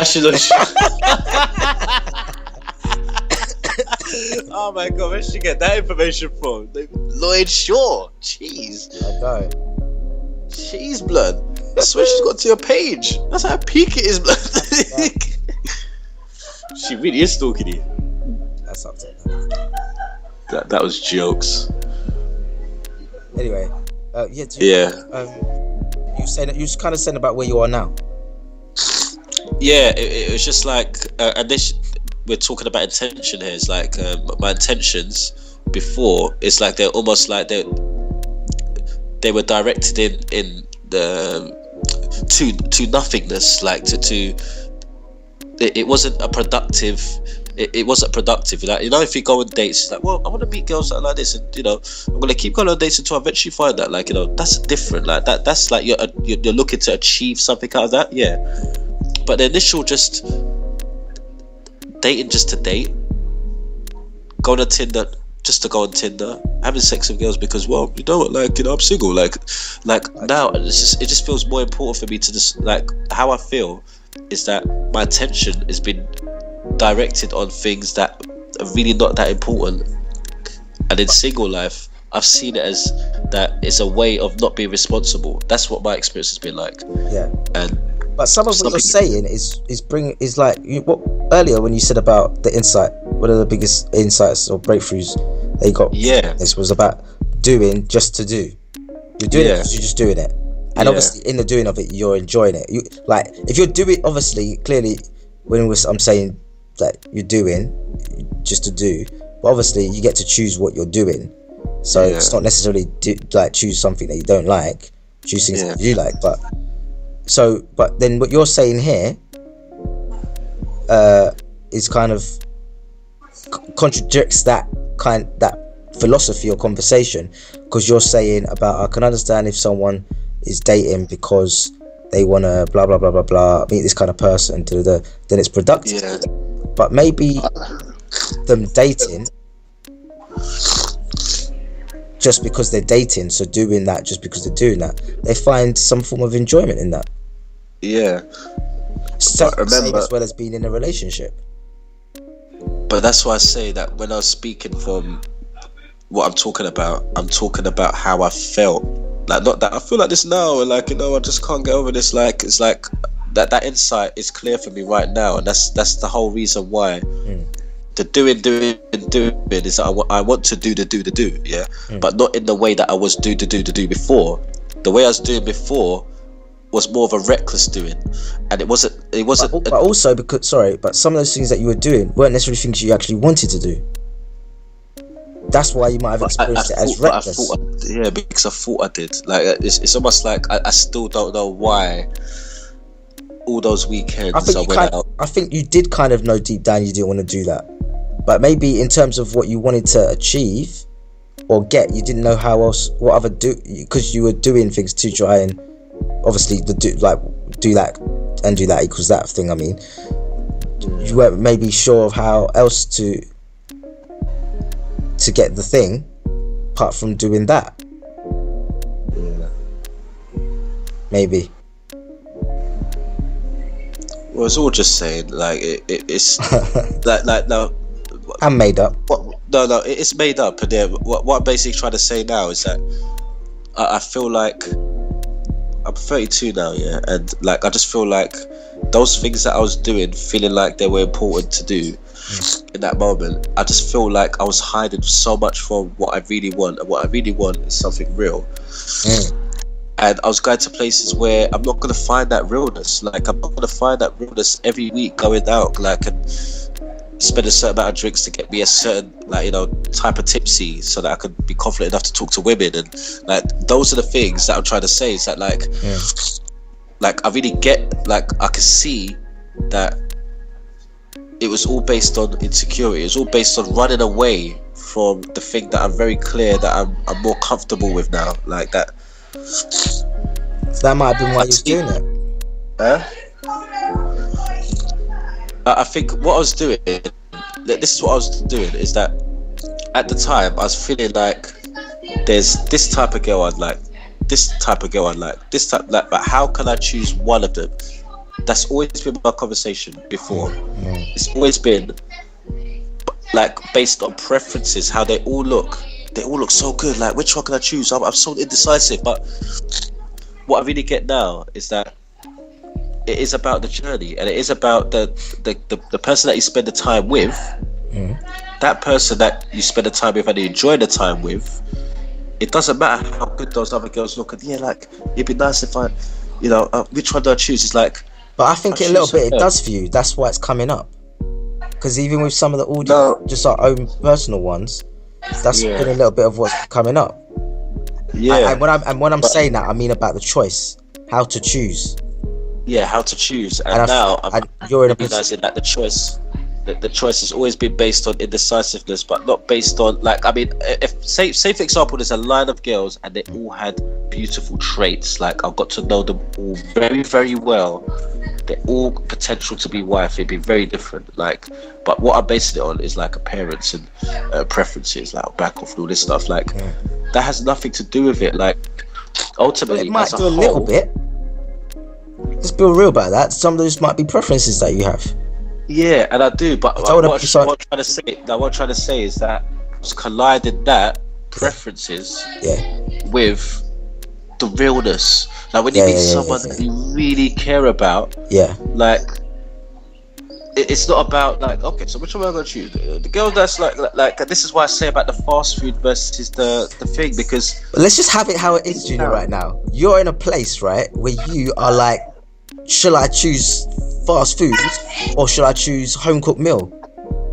Oh my god, where did she get that information from? Lloyd Shaw. Jeez. I know. Jeez, blood. That's where she's got to your page. That's how peak it is, blood. She really is stalking you. That's up to her. That was jokes. Anyway, you was kind of saying about where you are now. Yeah, it was just like, and this, we're talking about intention here. It's like my intentions before. It's like they're almost like they were directed in the to nothingness, like to. It wasn't a productive. It wasn't productive. Like, you know, if you go on dates, it's like, well, I want to meet girls that are like this, and you know, I'm gonna keep going on dates until I eventually find that. Like, you know, that's different. Like that's like you're looking to achieve something out of that. Yeah, but the initial just dating just to date, going on Tinder just to go on Tinder, having sex with girls because, well, you know what, like, you know, I'm single. Like now, it just feels more important for me to just, like, how I feel is that my attention has been directed on things that are really not that important. And in single life, I've seen it as that it's a way of not being responsible. That's what my experience has been like. Yeah. But some of what Some you're people- saying is like what earlier when you said about the insight. One of the biggest insights or breakthroughs they got. Yeah. This was about doing just to do. You're doing it because you're just doing it, and obviously in the doing of it, you're enjoying it. You like if you're doing, obviously, clearly, I'm saying that you're doing just to do, but obviously you get to choose what you're doing. So it's not necessarily choose something that you don't like, choose things that you like. But then what you're saying here is kind of contradicts that philosophy or conversation, because you're saying about I can understand if someone is dating because they want to blah blah blah blah blah meet this kind of person, then it's productive. But maybe them dating just because they're dating, so doing that just because they're doing that, they find some form of enjoyment in that. Same as well as being in a relationship. But that's why I say that when I was speaking from what I'm talking about how I felt. Like, not that I feel like this now, and like, I just can't get over this. Like, it's like that insight is clear for me right now, and that's the whole reason why the doing is that I want to do the do, yeah, but not in the way that I was do before. The way I was doing before was more of a reckless doing, and it wasn't. But also because some of those things that you were doing weren't necessarily things you actually wanted to do. That's why you might have experienced it as reckless. Because I thought I did. Like, it's almost like I still don't know why. All those weekends I think you did kind of know deep down you didn't want to do that, but maybe in terms of what you wanted to achieve or get, you didn't know what other because you were doing things to try and obviously do that and do that equals that thing. I mean, you weren't maybe sure of how else to get the thing apart from doing that. Maybe. Well, it's all just saying, like, it's like no. I'm made up. No, it's made up. And then what I'm basically trying to say now is that I feel like I'm 32 now, yeah, and like I just feel like those things that I was doing, feeling like they were important to do in that moment, I just feel like I was hiding so much from what I really want, and what I really want is something real. And I was going to places where I'm not going to find that realness. Like, I'm not going to find that realness every week going out, like, and spend a certain amount of drinks to get me a certain, like, type of tipsy so that I could be confident enough to talk to women. And like, those are the things that I'm trying to say, is that like I really get, like, I can see that it was all based on insecurity. It was all based on running away from the thing that I'm very clear that I'm more comfortable with now. Like that. So that might have been why you was doing it. I think what I was doing, this is what I was doing, is that at the time I was feeling like there's this type of girl I'd like, this type of girl I'd like, this type, like, but how can I choose one of them? That's always been my conversation before. It's always been like based on preferences, how they all look. They all look so good. Like, which one can I choose? I'm so indecisive. But what I really get now is that it is about the journey, and it is about the person that you spend the time with. That person that you spend the time with and you enjoy the time with. It doesn't matter how good those other girls look. And like, it'd be nice if I, which one do I choose? It's like. But I think a little bit it does for you. That's why it's coming up. Because even with some of the audio, just our own personal ones, that's been a little bit of what's coming up. Yeah. And when I'm saying that, I mean about the choice, how to choose. Yeah, how to choose. And now you're in a realizing that the choice has always been based on indecisiveness, but not based on, like, I mean, if say for example, there's a line of girls and they all had beautiful traits. Like, I've got to know them all very, very well. They're all potential to be wife. It'd be very different. Like, but what I'm basing it on is like appearance and preferences, like back off and all this stuff. Like, that has nothing to do with it. Like, ultimately, it might do a little bit. Let's be real about that. Some of those might be preferences that you have. Yeah, and I do. But what I'm trying to say is that I was colliding that preferences Yeah. with the realness. Like when you meet someone that you really care about, like it's not about like, okay, so which one am I going to choose? The girl that's like this is why I say about the fast food versus the thing, because let's just have it how it is, Junior. Right now, you're in a place, right, where you are like, shall I choose fast food or should I choose home cooked meal?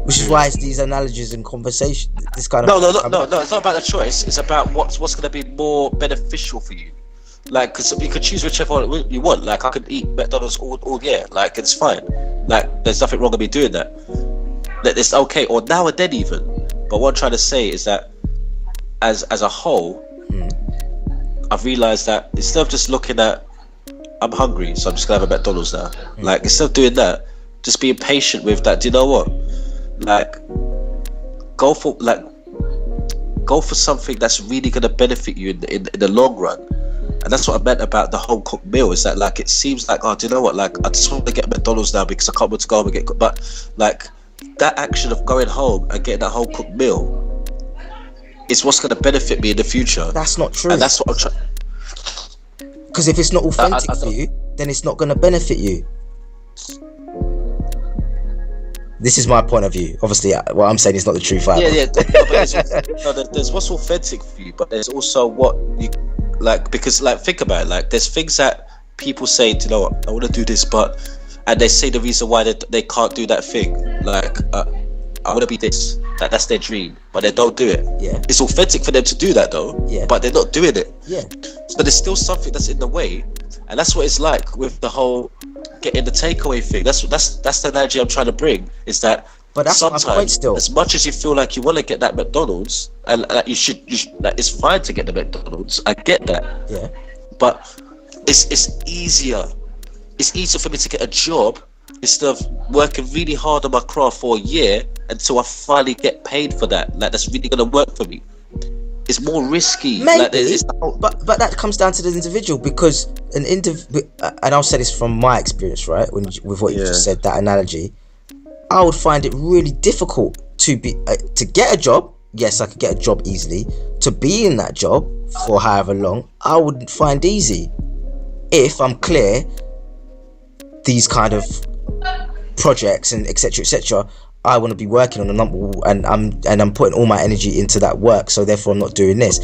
Which is why it's these analogies and conversation. This kind of no. It's not about the choice. It's about what's going to be more beneficial for you. Like, because you could choose whichever one you want. Like, I could eat McDonald's all year. Like, it's fine. Like, there's nothing wrong with me doing that. That it's okay, or now and then even. But what I'm trying to say is that, as a whole, I've realised that instead of just looking at, I'm hungry, so I'm just gonna have a McDonald's now. Like, instead of doing that, just being patient with that. Do you know what? Like, go for something that's really gonna benefit you in the long run. And that's what I meant about the home cooked meal, is that like it seems like, oh, do you know what, like I just want to get McDonald's now because I can't wait to go home and get cooked. But like that action of going home and getting that home cooked meal is what's going to benefit me in the future. That's not true. And that's what I'm trying. Because if it's not authentic for you, then it's not going to benefit you. This is my point of view. Obviously, what I'm saying is not the truth either. There's what's authentic for you, but there's also what you like, because like think about it, like there's things that people say, do you know what, I want to do this, and they say the reason why they can't do that thing, like I want to be this, that's their dream, but they don't do it. It's authentic for them to do that though, but they're not doing it. So there's still something that's in the way, and that's what it's like with the whole getting the takeaway thing. That's the analogy I'm trying to bring, is that but that's sometimes, my point still. As much as you feel like you want to get that McDonald's, and you should like, it's fine to get the McDonald's. I get that. Yeah. But it's easier. It's easier for me to get a job instead of working really hard on my craft for a year until I finally get paid for that. Like, that's really gonna work for me. It's more risky. Maybe, but that comes down to the individual, because and I'll say this from my experience, right? With what you just said, that analogy. I would find it really difficult to get a job. Yes, I could get a job easily. To be in that job for however long, I would find easy if I'm clear these kind of projects and etc. I want to be working on a number, and I'm putting all my energy into that work. So therefore, I'm not doing this.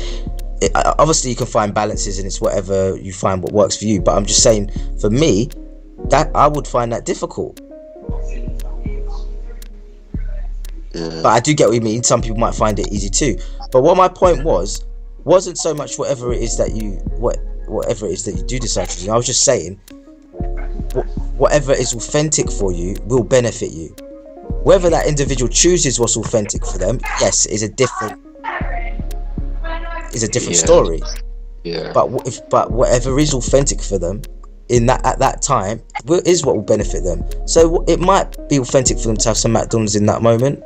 Obviously, you can find balances, and it's whatever you find what works for you. But I'm just saying, for me, that I would find that difficult. But I do get what you mean. Some people might find it easy too. But what my point wasn't so much whatever it is that you do decide to do. I was just saying, whatever is authentic for you will benefit you. Whether that individual chooses what's authentic for them, yes, is a different story. Yeah. But whatever is authentic for them at that time is what will benefit them. So it might be authentic for them to have some McDonald's in that moment.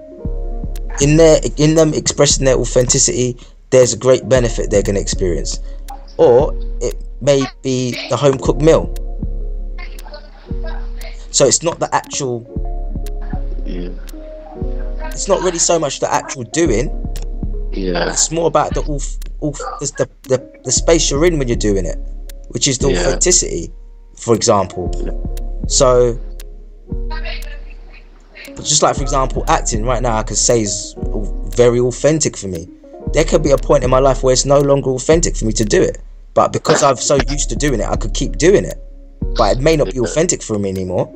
In them expressing their authenticity, there's a great benefit they're going to experience. Or it may be the home cooked meal. So it's not the actual. It's not really so much the actual doing. It's more about the space you're in when you're doing it, which is the authenticity, for example. So, just like, for example, acting right now, I could say is very authentic for me. There could be a point in my life where it's no longer authentic for me to do it, but because I'm so used to doing it, I could keep doing it. But it may not be authentic for me anymore.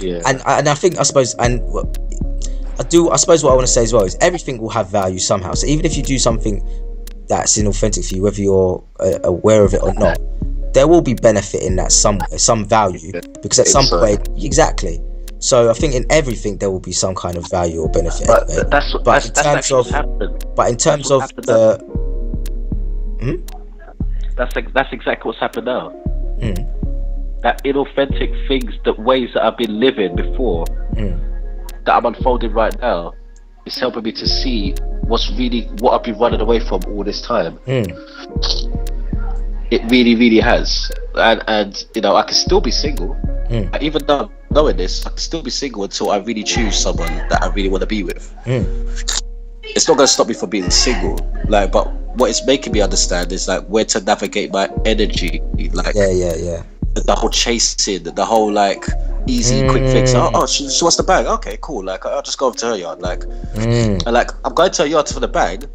And I suppose what I want to say as well is everything will have value somehow. So even if you do something that's inauthentic for you, whether you're aware of it or not, there will be benefit in that some value, because at some point, exactly. So I think in everything there will be some kind of value or benefit. But in terms of that's exactly what's happened now. That inauthentic things, that ways that I've been living before, that I'm unfolding right now, is helping me to see what I've been running away from all this time. It really, really has, and you know, I can still be single. Even though knowing this, I can still be single until I really choose someone that I really want to be with. it's not gonna stop me from being single. Like, but what it's making me understand is like where to navigate my energy. Like, yeah. The whole chasing, the whole like easy, quick fix. Oh, she wants the bag. Okay, cool. Like, I'll just go over to her yard. Like, and like I'm going to her yard for the bag.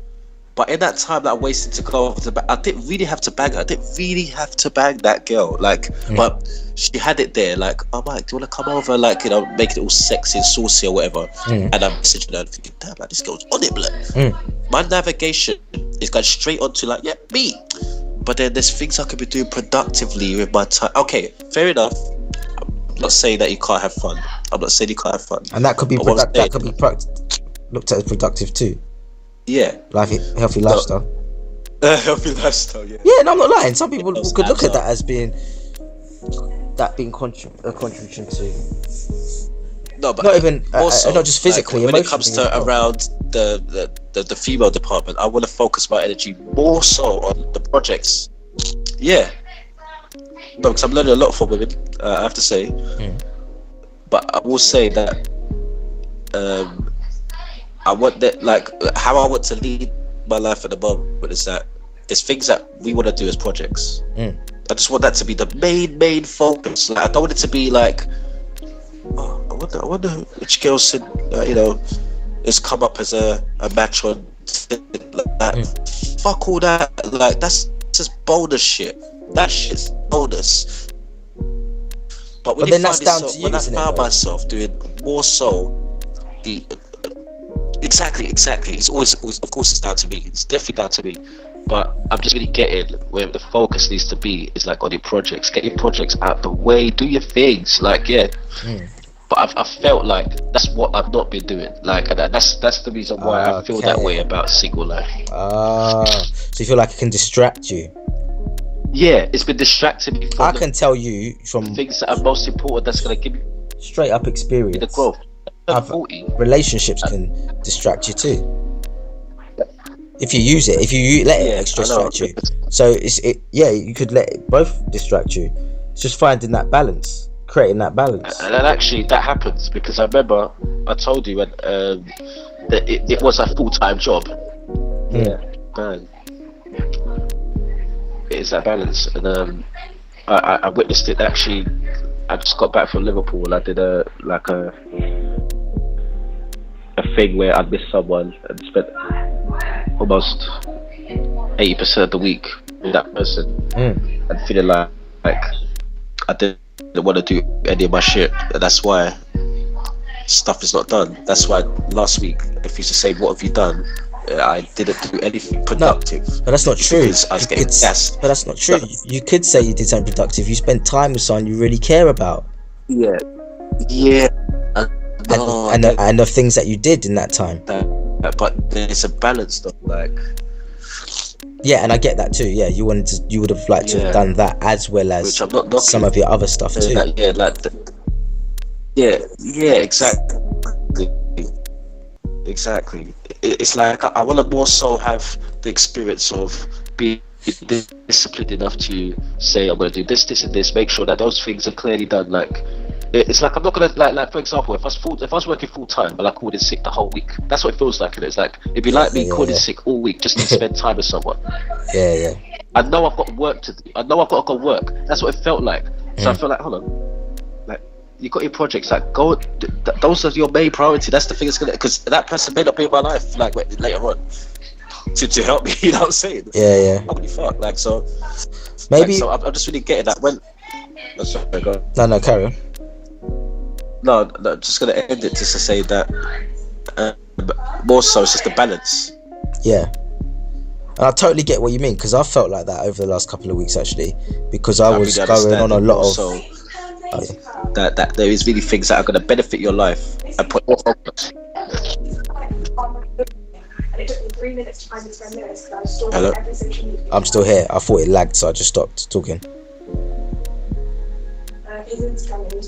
But in that time that I wasted to go over to the bag, I didn't really have to bang her. I didn't really have to bang that girl. Like, but she had it there. Like, oh, Mike, do you want to come over? Like, you know, make it all sexy and saucy or whatever. And I'm messaging her and thinking, damn, like, this girl's on it, blood. My navigation is going straight onto, like, yeah, me. But then there's things I could be doing productively with my time. Okay, fair enough. I'm not saying that you can't have fun. I'm not saying you can't have fun. And that could be looked at as productive too. Yeah, like a healthy lifestyle. Healthy lifestyle, yeah. Yeah, no, I'm not lying. Some people could look at that as being a contribution to. No, but not even also, not just physically. Like, when it comes to around the female department, I want to focus my energy more so on the projects. Yeah, no, because I'm learning a lot from women. I have to say, but I will say that. I want that, like, how I want to lead my life at the moment is that there's things that we want to do as projects. I just want that to be the main focus. Like, I don't want it to be like, oh, I wonder which girl said, you know, has come up as a match on that. Fuck all that. Like, that's just bonus shit. That shit's bonus. But when that's down to you, when I found myself doing more so the. Exactly. It's always, of course, it's down to me. It's definitely down to me. But I'm just really getting where the focus needs to be is like on your projects. Get your projects out the way. Do your things. Like, yeah. But I felt like that's what I've not been doing. Like, and that's the reason why I feel that way about single life. So you feel like it can distract you? Yeah, it's been distracting me. I can tell you from things that are most important. That's gonna give me straight up experience. The growth. Relationships can distract you too if you use it, if you let it distract you. So you could let it both distract you. It's just finding that balance, creating that balance. And actually that happens because I remember I told you when that it was a full-time job. Man, it is that balance. And I witnessed it. Actually, I just got back from Liverpool. I did a thing where I'd miss someone and spent almost 80% of the week with that person and feeling like I didn't want to do any of my shit, and that's why stuff is not done. That's why last week, if you used to say what have you done, I didn't do anything productive. No, but that's not true. I was getting gassed. But that's not true. You could say you did something productive. You spent time with someone you really care about. Yeah. And the things that you did in that time. But there's a balance though, like. Yeah, and I get that too. Yeah, you would have liked to have done that as well as some of your other stuff too. Exactly. It's like I want to more so have the experience of being disciplined enough to say I'm going to do this and this. Make sure that those things are clearly done. Like. It's like I'm not gonna like for example, if I was working full time but I called in sick the whole week, that's what it feels like. It's like it'd be like me calling sick all week just to spend time with someone. Yeah. I know I've got work to do. I know I've got to go work. That's what it felt like. So I feel like, hold on, like you got your projects, like go. Those are your main priority. That's the thing that's gonna, because that person may not be in my life like later on to help me. You know what I'm saying? Yeah. Holy fuck! Like so. Maybe. Like, so I'm just really getting that when. Oh, sorry, go on. No, carry on. No, just gonna end it just to say that more so it's just a balance. Yeah, and I totally get what you mean, because I felt like that over the last couple of weeks actually, because I was going on a lot of that there is really things that are going to benefit your life and put more focus. Hello? I'm still here. I thought it lagged, so I just stopped talking.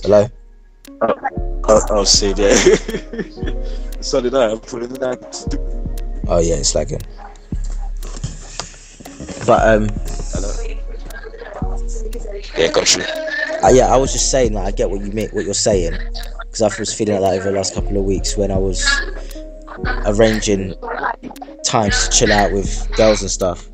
Hello? Oh, see, yeah. So did I. I'm putting that. Oh yeah, it's lagging. But Hello. Yeah, got you. Yeah, I was just saying that I get what you mean, what you're saying, because I was feeling like that over the last couple of weeks when I was arranging times to chill out with girls and stuff,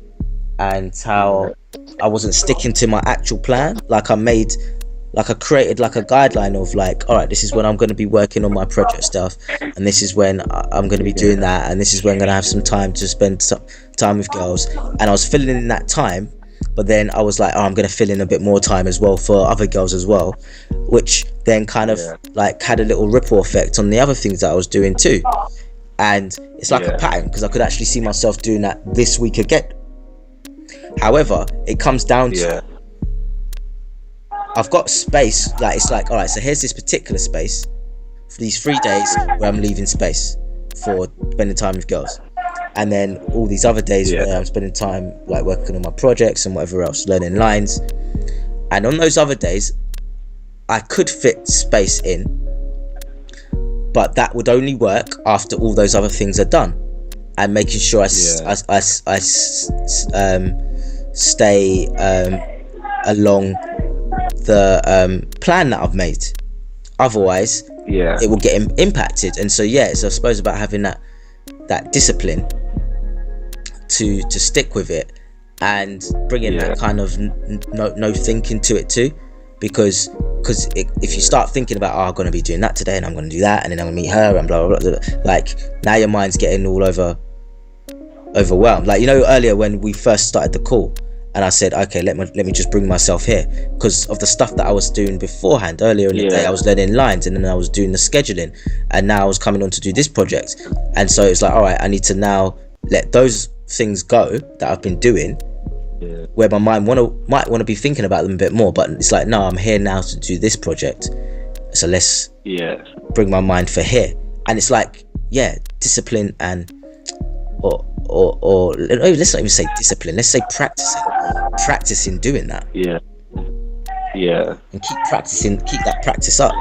and how I wasn't sticking to my actual plan. Like I created like a guideline of like, all right, this is when I'm going to be working on my project stuff, and this is when I'm going to be doing that, and this is when I'm going to have some time to spend some time with girls. And I was filling in that time, but then I was like, oh, I'm going to fill in a bit more time as well for other girls as well, which then kind of like had a little ripple effect on the other things that I was doing too. And it's like a pattern, because I could actually see myself doing that this week again. However, it comes down to I've got space. Like it's like, all right, so here's this particular space for these 3 days where I'm leaving space for spending time with girls, and then all these other days where I'm spending time like working on my projects and whatever else, learning lines. And on those other days, I could fit space in, but that would only work after all those other things are done, and making sure I stay along the plan that I've made. Otherwise, it will get impacted. And so it's I suppose about having that discipline to stick with it, and bringing that kind of no thinking to it too, because if you start thinking about, I'm going to be doing that today, and I'm going to do that, and then I'm going to meet her, and blah blah blah, like now your mind's getting all overwhelmed. Like, you know, earlier when we first started the call, and I said, okay, let me just bring myself here, because of the stuff that I was doing beforehand. Earlier in the day, I was learning lines, and then I was doing the scheduling, and now I was coming on to do this project. And so it's like, all right, I need to now let those things go that I've been doing, where my mind might want to be thinking about them a bit more, but it's like, no, I'm here now to do this project, so let's bring my mind for here. And it's like, discipline, and or let's not even say discipline, let's say practicing doing that, and keep that practice up.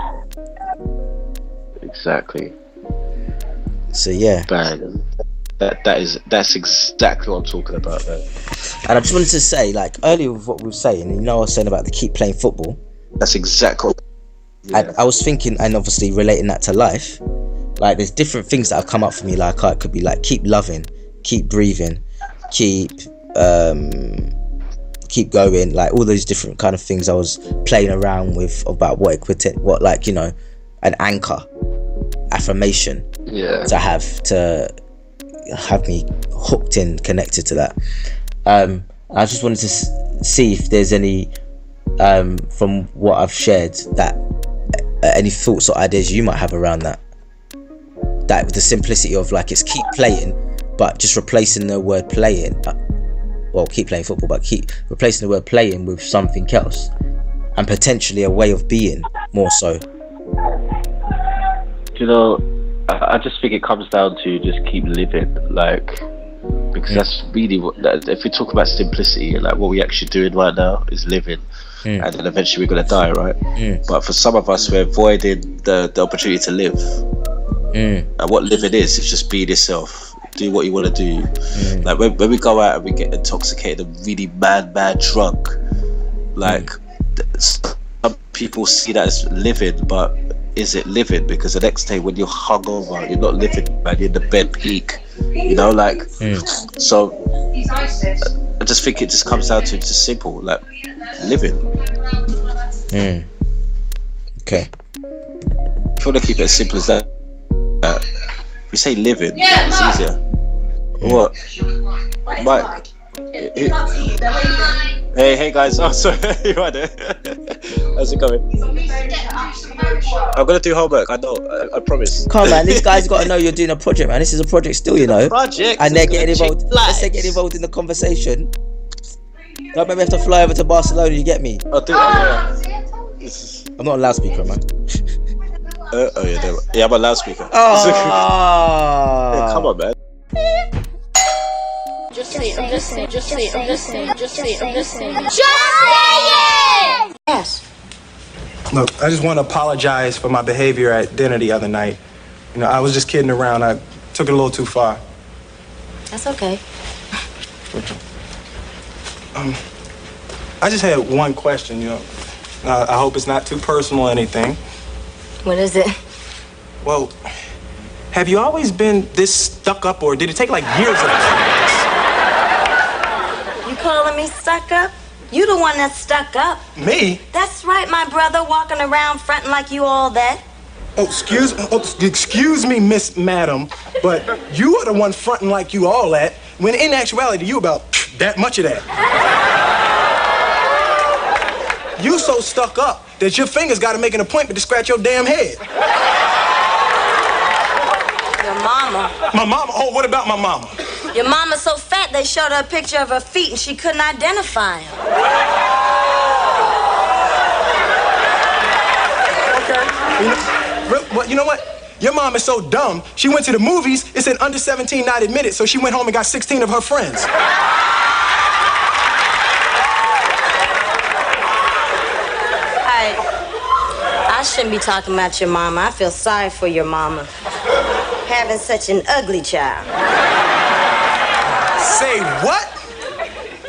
Exactly. So bang. That's exactly what I'm talking about, man. And I just wanted to say, like earlier with what we were saying, you know, I was saying about the keep playing football. That's exactly. I was thinking, and obviously relating that to life, like there's different things that have come up for me. Like it could be like keep loving, keep breathing, keep going, like all those different kind of things I was playing around with about what like, you know, an anchor affirmation to have me hooked in, connected to that. I just wanted to see if there's any from what I've shared, that any thoughts or ideas you might have around that the simplicity of like, it's keep playing, but just replacing the word playing, keep playing football, but keep replacing the word playing with something else, and potentially a way of being more so. You know, I just think it comes down to just keep living, like, because that's really what, if we talk about simplicity, like what we're actually doing right now is living, and then eventually we're going to die, right? But for some of us, we're avoiding the opportunity to live. And what living is just being yourself, do what you want to do. Like when we go out and we get intoxicated and really mad drunk, like some people see that as living, but is it living? Because the next day when you're hungover, you're not living, man, you're in the bed peak, you know, like so I just think it just comes down to just simple, like living. Okay, if you want to keep it as simple as that, if we say living, it's easier. What? Mike? Hey guys, oh sorry, you right there? How's it going? I'm gonna do homework, I know, I promise. Come on, man, these guys got to know you're doing a project, man. This is a project still, you know. Project, and they're getting involved. Let's say getting involved in the conversation. Don't make me have to fly over to Barcelona, you get me? I'll do it. I'm not a loudspeaker, man. I'm a loudspeaker. Yeah, come on, man. Just say it. Yes. Look, I just want to apologize for my behavior at dinner the other night. You know, I was just kidding around. I took it a little too far. That's okay. I just had one question, you know. I hope it's not too personal or anything. What is it? Well, have you always been this stuck up, or did it take like years of practice? You calling me stuck up? You the one that's stuck up. Me? That's right, my brother, walking around fronting like you all that. Excuse me, Miss Madam, but you are the one fronting like you all that, when in actuality, you about that much of that. You so stuck up that your fingers gotta make an appointment to scratch your damn head. Your mama. My mama? Oh, what about my mama? Your mama's so fat they showed her a picture of her feet and she couldn't identify them. Okay. You know what? Your mom is so dumb, she went to the movies, it said under 17 not admitted, so she went home and got 16 of her friends. I shouldn't be talking about your mama. I feel sorry for your mama. Having such an ugly child. Say what?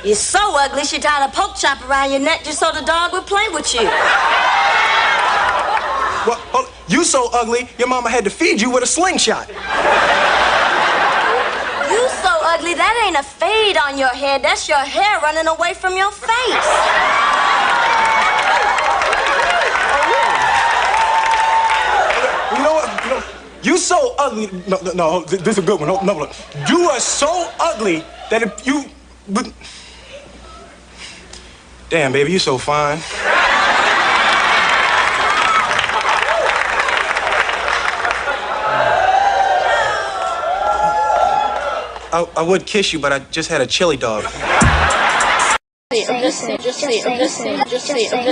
You're so ugly, she tied a poke chop around your neck just so the dog would play with you. Well, you so ugly, your mama had to feed you with a slingshot. You so ugly, that ain't a fade on your head. That's your hair running away from your face. You know what? You so ugly. No, this is a good one. No. You are so ugly that if you... Damn, baby, you so fine. I would kiss you, but I just had a chili dog. Just say it.